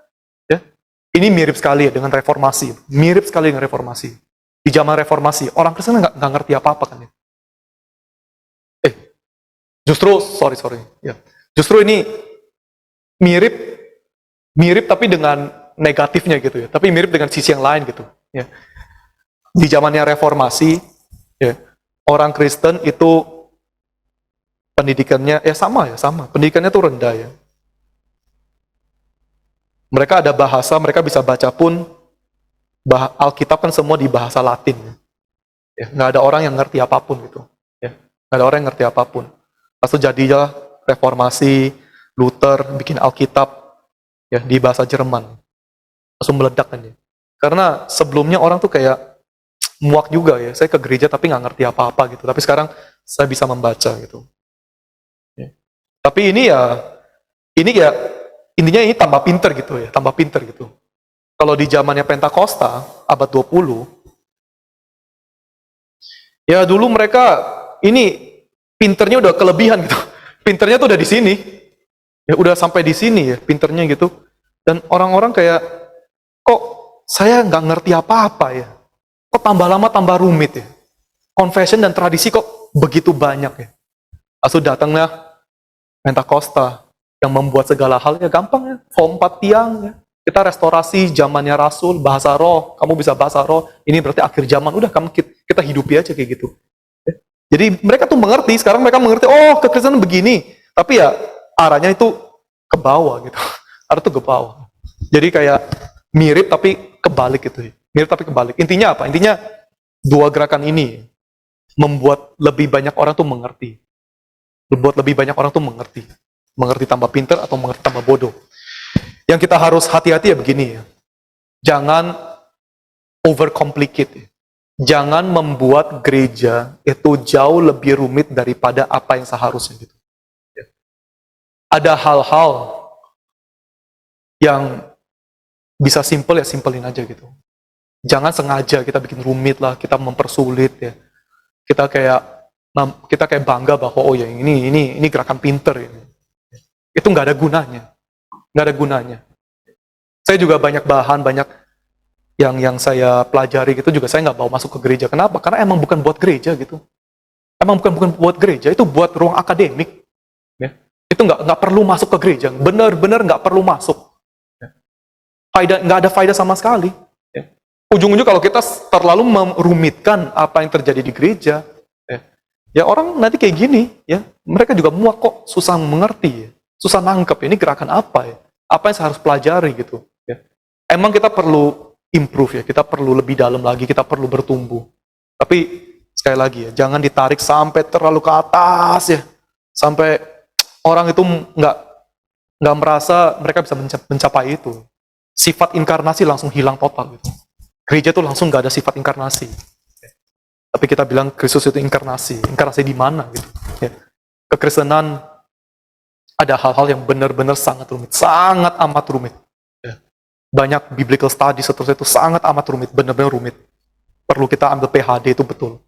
Ya. Ini mirip sekali ya dengan reformasi. Mirip sekali dengan reformasi. Di zaman reformasi, orang Kristen nggak ngerti apa-apa kan ya. Justru, sorry, ya. Justru ini mirip tapi dengan negatifnya gitu ya. Tapi mirip dengan sisi yang lain gitu. Ya. Di zamannya reformasi, ya, orang Kristen itu pendidikannya sama. Pendidikannya tuh rendah ya. Mereka ada bahasa, mereka bisa baca pun Alkitab kan semua di bahasa Latin. Ya. Nggak ada orang yang ngerti apapun gitu. Ya. Nggak ada orang yang ngerti apapun. Lalu jadilah reformasi, Luther bikin Alkitab ya di bahasa Jerman. Langsung meledak kan ya. Karena sebelumnya orang tuh kayak muak juga ya. Saya ke gereja tapi nggak ngerti apa-apa gitu. Tapi sekarang saya bisa membaca gitu. Ya. Tapi ini ya intinya ini tambah pinter gitu ya, tambah pinter gitu. Kalau di zamannya Pentakosta abad 20, ya dulu mereka ini pinternya udah kelebihan gitu. Pinternya tuh udah di sini. Ya udah sampai di sini ya pinternya gitu. Dan orang-orang kayak, kok saya nggak ngerti apa-apa ya. Kok tambah lama tambah rumit ya. Confession dan tradisi kok begitu banyak ya. Lalu datangnya Pentakosta yang membuat segala hal ya gampang ya. Form 4 tiang ya. Kita restorasi zamannya Rasul, bahasa roh, kamu bisa bahasa roh, ini berarti akhir zaman, udah kita hidupi aja kayak gitu. Jadi mereka tuh mengerti, sekarang mereka mengerti, oh kekristenan begini. Tapi ya arahnya itu ke bawah gitu. Arah itu ke bawah. Jadi kayak mirip tapi kebalik gitu. Mirip tapi kebalik. Intinya apa? Intinya dua gerakan ini membuat lebih banyak orang tuh mengerti. Membuat lebih banyak orang tuh mengerti. Mengerti tambah pinter atau mengerti tambah bodoh. Yang kita harus hati-hati ya begini ya. Jangan overcomplicate ya. Jangan membuat gereja itu jauh lebih rumit daripada apa yang seharusnya gitu. Ya. Ada hal-hal yang bisa simple ya simpelin aja gitu. Jangan sengaja kita bikin rumit lah, kita mempersulit ya. Kita kayak bangga bahwa oh ya ini gerakan pinter ini. Itu nggak ada gunanya. Nggak ada gunanya. Saya juga banyak yang saya pelajari gitu juga saya nggak bawa masuk ke gereja. Kenapa? Karena emang bukan buat gereja gitu. Emang bukan buat gereja, itu buat ruang akademik. Ya. Itu nggak perlu masuk ke gereja. Benar-benar nggak perlu masuk. Ya. Nggak ada faedah sama sekali. Ya. Ujung-ujung kalau kita terlalu merumitkan apa yang terjadi di gereja, ya orang nanti kayak gini, ya mereka juga muak kok, susah mengerti, ya. Susah nangkep. Ini gerakan apa ya? Apa yang saya harus pelajari gitu. Ya. Emang kita perlu improve ya, kita perlu lebih dalam lagi, kita perlu bertumbuh. Tapi sekali lagi ya, jangan ditarik sampai terlalu ke atas ya, sampai orang itu nggak merasa mereka bisa mencapai itu. Sifat inkarnasi langsung hilang total gitu. Gereja itu langsung nggak ada sifat inkarnasi. Tapi kita bilang Kristus itu inkarnasi di mana gitu. Ya. Kekristenan Ada hal-hal yang benar-benar sangat rumit, sangat amat rumit. Ya. Banyak biblical studies seterusnya itu sangat amat rumit, benar-benar rumit. Perlu kita ambil PhD itu betul.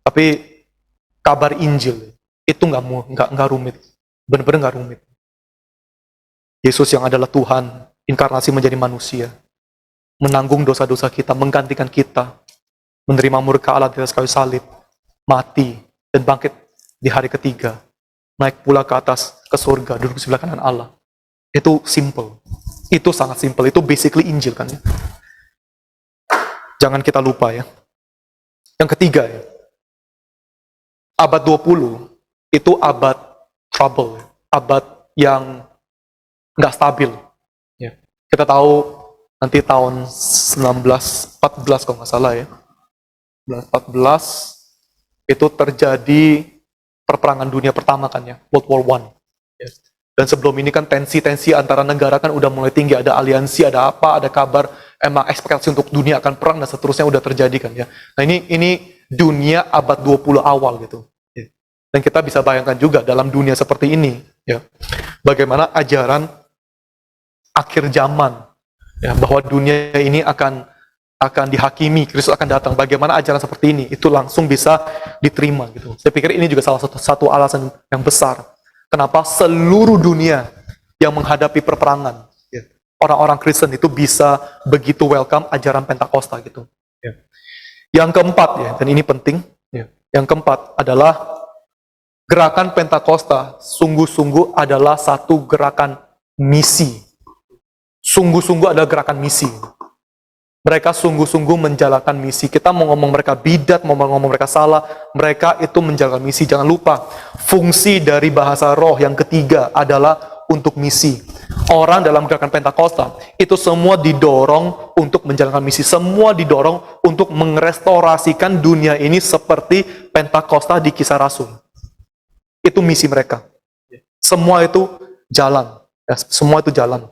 Tapi kabar Injil itu nggak rumit, benar-benar nggak rumit. Yesus yang adalah Tuhan, inkarnasi menjadi manusia, menanggung dosa-dosa kita, menggantikan kita, menerima murka Allah di atas kayu salib, mati, dan bangkit di hari ketiga, naik pula ke atas, ke surga, duduk di sebelah kanan Allah. Itu simple. Itu sangat simple. Itu basically Injil kan ya. Jangan kita lupa ya. Yang ketiga ya, abad 20 itu abad trouble, abad yang nggak stabil. Ya. Kita tahu nanti tahun 1914 kalau nggak salah ya, 1914 itu terjadi perperangan dunia pertama kan ya, World War I. Ya. Dan sebelum ini kan tensi-tensi antara negara kan udah mulai tinggi, ada aliansi, ada apa, ada kabar, emang ekspektasi untuk dunia akan perang dan seterusnya udah terjadi kan ya. Nah ini dunia abad 20 awal gitu. Ya. Dan kita bisa bayangkan juga dalam dunia seperti ini ya, bagaimana ajaran akhir zaman ya, bahwa dunia ini akan dihakimi, Kristus akan datang. Bagaimana ajaran seperti ini itu langsung bisa diterima gitu. Saya pikir ini juga salah satu alasan yang besar kenapa seluruh dunia yang menghadapi perperangan, ya, orang-orang Kristen itu bisa begitu welcome ajaran Pentakosta gitu. Ya. Yang keempat ya, dan ini penting, ya, yang keempat adalah gerakan Pentakosta sungguh-sungguh adalah satu gerakan misi. Sungguh-sungguh adalah gerakan misi. Mereka sungguh-sungguh menjalankan misi. Kita mau ngomong mereka bidat, mau ngomong mereka salah, mereka itu menjalankan misi. Jangan lupa, fungsi dari bahasa roh yang ketiga adalah untuk misi. Orang dalam gerakan Pentakosta, itu semua didorong untuk menjalankan misi. Semua didorong untuk merestorasikan dunia ini seperti Pentakosta di Kisah Rasul. Itu misi mereka. Semua itu jalan. Ya, semua itu jalan.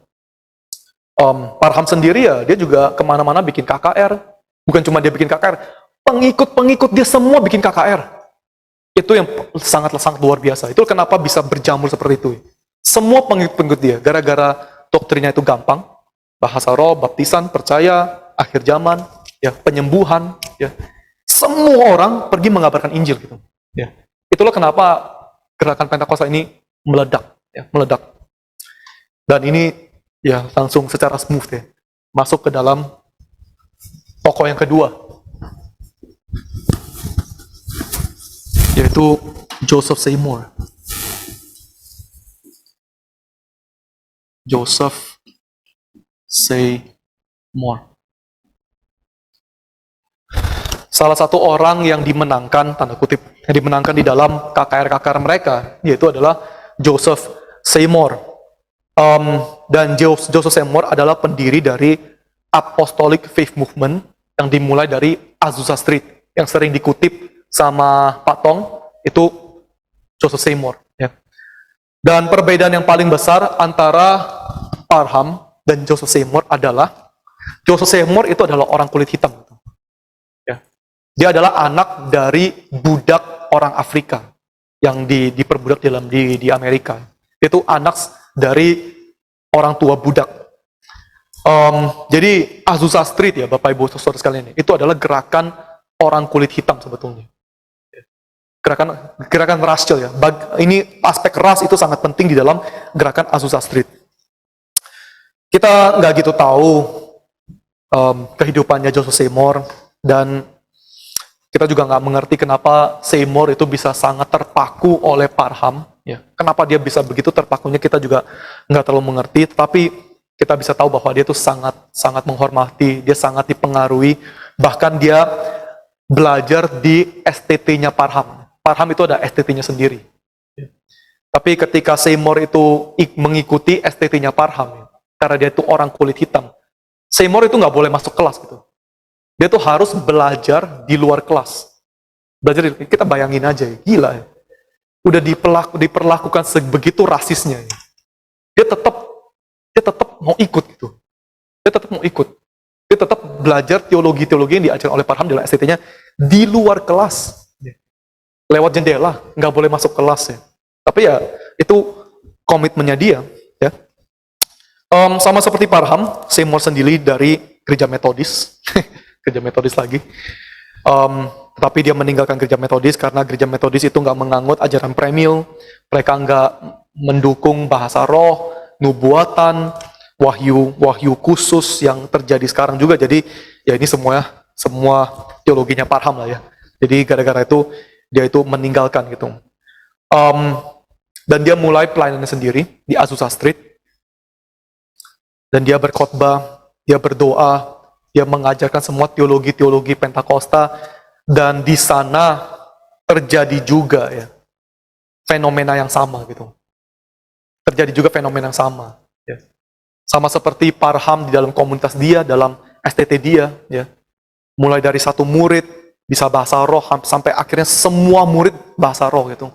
Parham sendiri ya, dia juga kemana-mana bikin KKR. Bukan cuma dia bikin KKR, pengikut-pengikut dia semua bikin KKR. Itu yang sangat luar biasa. Itu kenapa bisa berjamur seperti itu. Semua pengikut-pengikut dia, gara-gara doktrinnya itu gampang, bahasa roh, baptisan, percaya, akhir zaman, ya penyembuhan, ya semua orang pergi mengabarkan Injil gitu. Ya, itulah kenapa gerakan Pentakosta ini meledak, ya meledak. Dan ini ya langsung secara smooth ya masuk ke dalam tokoh yang kedua, yaitu Joseph Seymour. Joseph Seymour, salah satu orang yang dimenangkan, tanda kutip, yang dimenangkan di dalam KKR mereka, yaitu adalah Joseph Seymour. Dan Joseph Seymour adalah pendiri dari Apostolic Faith Movement yang dimulai dari Azusa Street, yang sering dikutip sama Pak Tong, itu Joseph Seymour. Ya. Dan perbedaan yang paling besar antara Parham dan Joseph Seymour adalah Joseph Seymour itu adalah orang kulit hitam. Ya. Dia adalah anak dari budak orang Afrika yang diperbudak di Amerika. Itu anak dari orang tua budak. Jadi Azusa Street ya Bapak Ibu Saudara sekalian, itu adalah gerakan orang kulit hitam sebetulnya. Gerakan rasial ya. Ini aspek ras itu sangat penting di dalam gerakan Azusa Street. Kita nggak gitu tahu kehidupannya Joseph Seymour, dan kita juga nggak mengerti kenapa Seymour itu bisa sangat terpaku oleh Parham. Ya, kenapa dia bisa begitu terpakunya kita juga nggak terlalu mengerti, tetapi kita bisa tahu bahwa dia itu sangat menghormati, dia sangat dipengaruhi, bahkan dia belajar di STT-nya Parham. Parham itu ada STT-nya sendiri. Ya. Tapi ketika Seymour itu mengikuti STT-nya Parham, karena dia itu orang kulit hitam, Seymour itu nggak boleh masuk kelas gitu. Dia tuh harus belajar di luar kelas. Belajar, kita bayangin aja, gila ya. Udah diperlakukan sebegitu rasisnya. Dia tetap mau ikut gitu. Dia tetap mau ikut. Dia tetap belajar teologi-teologi yang diajarkan oleh Parham dalam STT-nya di luar kelas. Lewat jendela, nggak boleh masuk kelas ya. Tapi ya, itu komitmennya dia, ya. Sama seperti Parham, Seymour sendiri dari gereja Metodis, gereja Metodis lagi. Tetapi dia meninggalkan gereja Metodis karena gereja Metodis itu nggak menganut ajaran premil, mereka nggak mendukung bahasa roh, nubuatan, wahyu khusus yang terjadi sekarang juga. Jadi ya ini semua teologinya Parham lah ya. Jadi gara-gara itu dia itu meninggalkan gitu. Dan dia mulai pelayanannya sendiri di Azusa Street. Dan dia berkhotbah, dia berdoa, dia mengajarkan semua teologi-teologi Pentakosta, dan di sana terjadi juga ya fenomena yang sama gitu. Terjadi juga fenomena yang sama. Ya. Sama seperti Parham di dalam komunitas dia, dalam STT dia, ya. Mulai dari satu murid bisa bahasa roh sampai akhirnya semua murid bahasa roh gitu.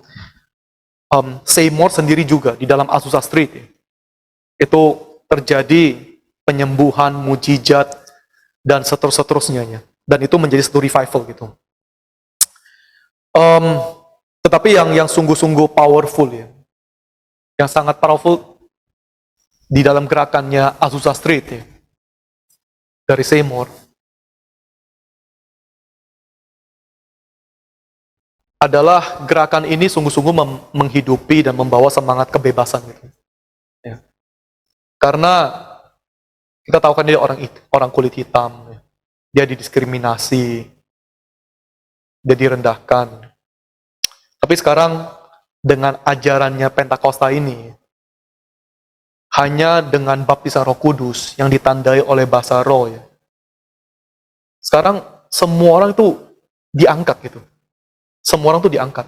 Seymour sendiri juga di dalam Azusa Street ya. Itu terjadi penyembuhan, mujizat, dan seterusnya. Dan itu menjadi satu revival gitu. Tetapi yang sungguh-sungguh powerful ya, yang sangat powerful di dalam gerakannya Azusa Street ya, dari Seymour, adalah gerakan ini sungguh-sungguh menghidupi dan membawa semangat kebebasan gitu. Ya. Karena kita tahu kan dia orang kulit hitam, ya. Dia didiskriminasi, dia direndahkan. Tapi sekarang dengan ajarannya Pentakosta ini, hanya dengan baptisan Roh Kudus yang ditandai oleh bahasa roh ya. Sekarang semua orang itu diangkat gitu. Semua orang itu diangkat.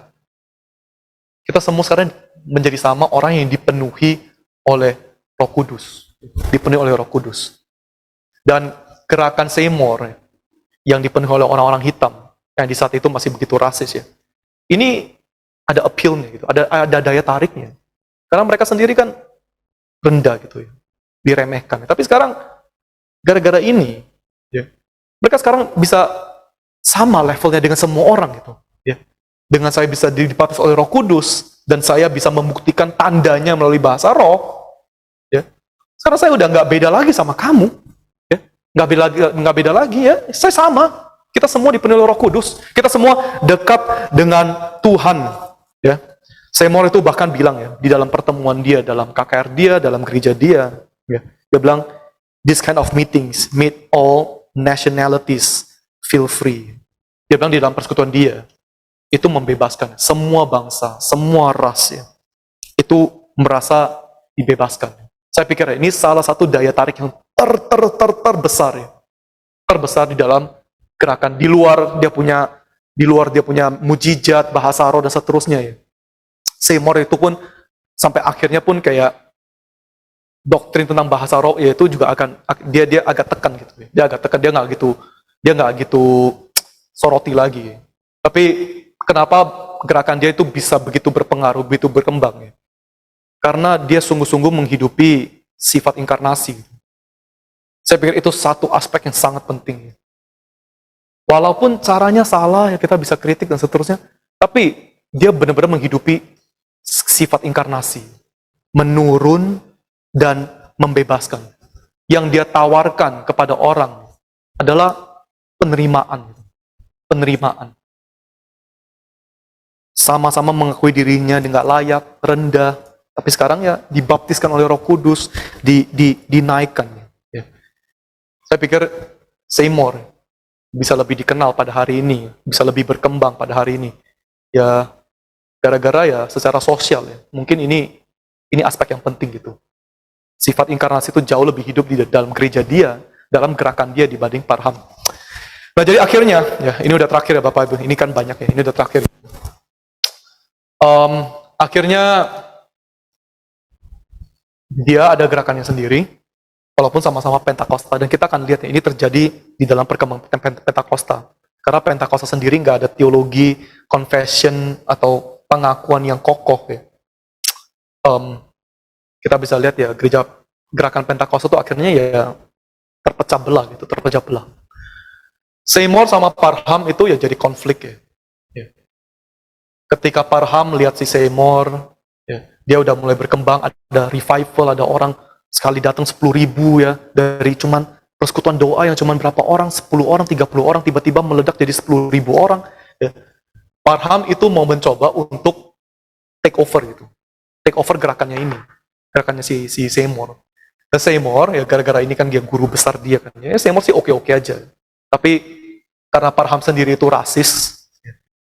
Kita semua sekarang menjadi sama orang yang dipenuhi oleh Roh Kudus. Dipenuhi oleh Roh Kudus. Dan gerakan Seymour yang dipenuhi oleh orang-orang hitam yang di saat itu masih begitu rasis ya. Ini ada appeal-nya gitu, ada daya tariknya. Karena mereka sendiri kan rendah gitu ya, diremehkan. Tapi sekarang gara-gara ini ya, mereka sekarang bisa sama levelnya dengan semua orang gitu ya. Dengan saya bisa dibaptis oleh Roh Kudus dan saya bisa membuktikan tandanya melalui bahasa roh ya. Sekarang saya udah nggak beda lagi sama kamu ya. Nggak beda lagi ya. Saya sama. Kita semua dipenuhi oleh Roh Kudus. Kita semua dekat dengan Tuhan ya. Seymour itu bahkan bilang ya, di dalam pertemuan dia, dalam KKR dia, dalam gereja dia, ya, dia bilang, this kind of meetings made all nationalities feel free. Dia bilang di dalam persekutuan dia, itu membebaskan semua bangsa, semua ras, ya, itu merasa dibebaskan. Saya pikir ini salah satu daya tarik yang terbesar, ya, terbesar di dalam gerakan. Di luar dia punya mujizat, bahasa roh dan seterusnya ya. Seymour itu pun sampai akhirnya pun kayak doktrin tentang bahasa roh ya itu juga akan dia agak tekan gitu. Dia agak tekan, dia nggak gitu soroti lagi. Tapi kenapa gerakan dia itu bisa begitu berpengaruh, begitu berkembang ya? Karena dia sungguh-sungguh menghidupi sifat inkarnasi. Saya pikir itu satu aspek yang sangat penting. Walaupun caranya salah ya, kita bisa kritik dan seterusnya, tapi dia benar-benar menghidupi sifat inkarnasi, menurun dan membebaskan. Yang dia tawarkan kepada orang adalah penerimaan. Sama-sama mengakui dirinya nggak layak, rendah, tapi sekarang ya dibaptiskan oleh Roh Kudus, dinaikkan. Ya. Saya pikir Seymour bisa lebih dikenal pada hari ini, bisa lebih berkembang pada hari ini. Ya, gara-gara ya secara sosial ya. Mungkin ini aspek yang penting gitu. Sifat inkarnasi itu jauh lebih hidup di dalam gereja dia, dalam gerakan dia dibanding Parham. Nah, jadi akhirnya ya, ini udah terakhir ya Bapak Ibu. Ini kan banyak ya, ini udah terakhir. Akhirnya dia ada gerakannya sendiri, walaupun sama-sama Pentakosta, dan kita akan lihat ya, ini terjadi di dalam perkembangan Pentakosta. Karena Pentakosta sendiri nggak ada teologi, confession, atau pengakuan yang kokoh ya. Kita bisa lihat ya, gerakan Pentakosta itu akhirnya ya terpecah belah. Seymour sama Parham itu ya jadi konflik ya. Ketika Parham lihat si Seymour, ya, Dia udah mulai berkembang, ada revival, ada orang sekali datang 10.000 ya, dari cuman persekutuan doa yang cuman berapa orang, 10 orang, 30 orang, tiba-tiba meledak jadi 10.000 orang. Ya. Parham itu mau mencoba untuk take over gitu. Take over gerakannya ini. Gerakannya si Seymour. Dan Seymour, ya gara-gara ini kan dia guru besar dia kan. Ya Seymour sih oke-oke aja. Tapi karena Parham sendiri itu rasis,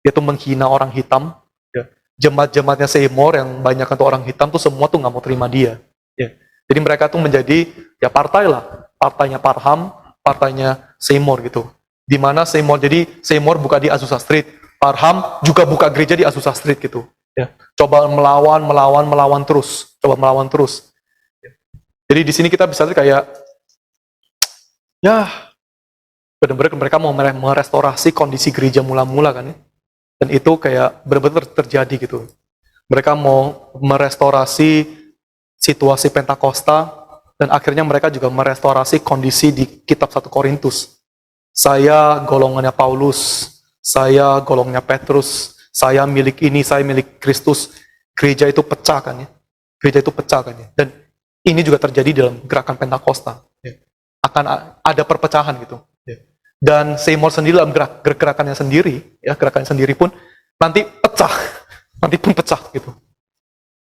dia tuh menghina orang hitam, ya. Jemaat-jemaatnya Seymour yang banyak itu orang hitam tuh semua tuh nggak mau terima dia. Ya. Jadi mereka tuh menjadi ya partai lah. Partainya Parham, partainya Seymour gitu. Dimana Seymour, jadi Seymour buka di Azusa Street, Parham juga buka gereja di Azusa Street gitu. Ya, coba melawan terus, coba melawan terus. Jadi di sini kita bisa lihat kayak, ya benar-benar mereka mau merestorasi kondisi gereja mula-mula kan ya. Dan itu kayak benar-benar terjadi gitu. Mereka mau merestorasi situasi Pentakosta, dan akhirnya mereka juga merestorasi kondisi di kitab 1 Korintus. Saya golongannya Paulus, saya golongnya Petrus, saya milik ini, saya milik Kristus. Gereja itu pecah kan ya. Gereja itu pecah kan ya. Dan ini juga terjadi dalam gerakan Pentakosta. Ya. Akan ada perpecahan gitu. Ya. Dan Seymour sendiri dalam gerakannya sendiri, ya gerakannya sendiri pun nanti pecah. Nanti pun pecah gitu.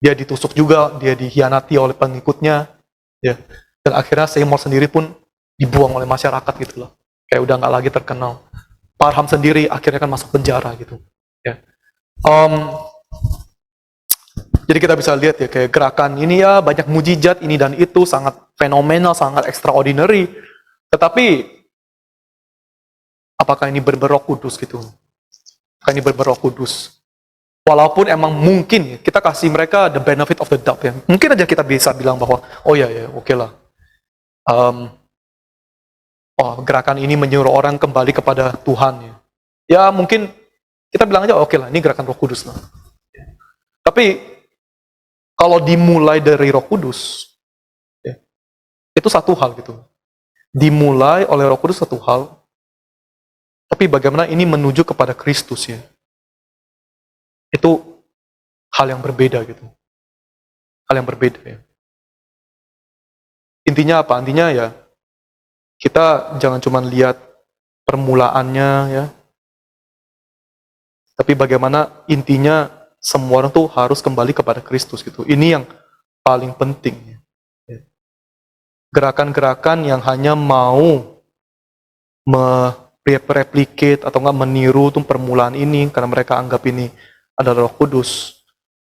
Dia ditusuk juga, dia dikhianati oleh pengikutnya. Ya. Dan akhirnya Seymour sendiri pun dibuang oleh masyarakat gitu loh. Kayak udah nggak lagi terkenal. Parham sendiri akhirnya kan masuk penjara gitu. Ya. Jadi kita bisa lihat ya kayak gerakan ini ya banyak mujizat ini dan itu sangat fenomenal, sangat extraordinary. Tetapi apakah ini berroh kudus gitu? Apakah ini berroh kudus? Walaupun emang mungkin ya, kita kasih mereka the benefit of the doubt ya. Mungkin aja kita bisa bilang bahwa oh ya oke lah. Gerakan ini menyuruh orang kembali kepada Tuhan ya. Ya mungkin kita bilang aja oke lah ini gerakan Roh Kudus lah. Tapi kalau dimulai dari Roh Kudus, ya, itu satu hal gitu. Dimulai oleh Roh Kudus satu hal, tapi bagaimana ini menuju kepada Kristus ya. Itu hal yang berbeda gitu. Hal yang berbeda ya. Intinya apa? Intinya ya, kita jangan cuma lihat permulaannya ya, tapi bagaimana intinya semua orang tuh harus kembali kepada Kristus gitu. Ini yang paling penting. Gerakan-gerakan yang hanya mau replicate atau nggak meniru tuh permulaan ini karena mereka anggap ini adalah Roh Kudus.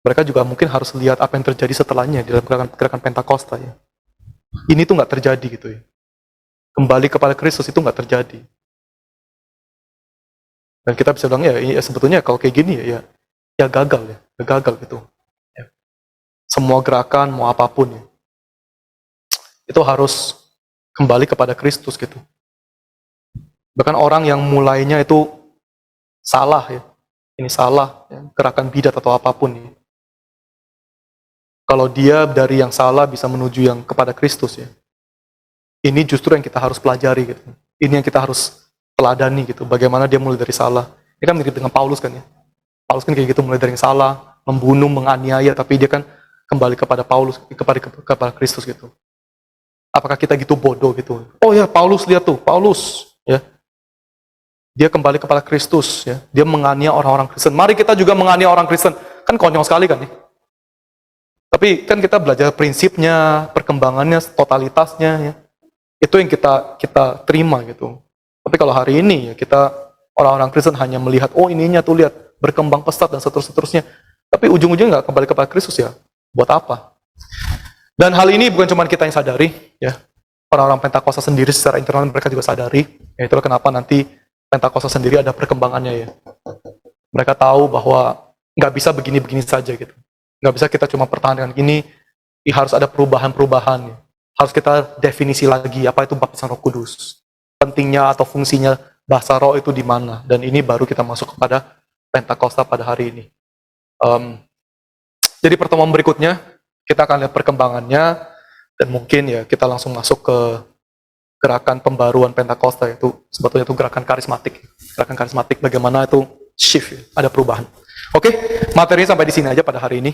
Mereka juga mungkin harus lihat apa yang terjadi setelahnya di dalam gerakan Pentakosta ya. Ini tuh nggak terjadi gitu ya. Kembali kepada Kristus itu nggak terjadi. Dan kita bisa bilang ya sebetulnya kalau kayak gini ya gagal gitu. Ya. Semua gerakan mau apapun ya, itu harus kembali kepada Kristus gitu. Bahkan orang yang mulainya itu salah ya, ini salah ya, gerakan bidat atau apapun ya. Kalau dia dari yang salah bisa menuju yang kepada Kristus ya, ini justru yang kita harus pelajari gitu. Ini yang kita harus teladani gitu. Bagaimana dia mulai dari salah. Ini kan mirip dengan Paulus kan ya. Paulus kan kayak gitu mulai dari yang salah, membunuh, menganiaya, tapi dia kan kembali kepada Paulus, kepada Kristus gitu. Apakah kita gitu bodoh gitu? Oh ya Paulus lihat tuh, Paulus ya. Dia kembali kepada Kristus ya. Dia menganiaya orang-orang Kristen. Mari kita juga menganiaya orang Kristen. Kan konyol sekali kan ya. Tapi kan kita belajar prinsipnya, perkembangannya, totalitasnya ya. Itu yang kita terima gitu. Tapi kalau hari ini ya kita orang-orang Kristen hanya melihat oh ininya tuh lihat berkembang pesat dan seterusnya. Tapi ujung-ujungnya nggak kembali kepada Kristus ya. Buat apa? Dan hal ini bukan cuma kita yang sadari ya. Orang-orang Pentakosta sendiri secara internal mereka juga sadari. Ya, itulah kenapa nanti Pentakosta sendiri ada perkembangannya ya. Mereka tahu bahwa nggak bisa begini-begini saja gitu. Nggak bisa kita cuma pertahankan gini, harus ada perubahan-perubahan. Harus kita definisi lagi apa itu baptisan Roh Kudus. Pentingnya atau fungsinya bahasa roh itu di mana. Dan ini baru kita masuk kepada Pentakosta pada hari ini. Jadi pertemuan berikutnya, kita akan lihat perkembangannya, dan mungkin ya kita langsung masuk ke gerakan pembaruan Pentakosta, itu sebetulnya itu gerakan karismatik. Gerakan karismatik bagaimana itu shift, ada perubahan. Oke, materinya sampai di sini aja pada hari ini.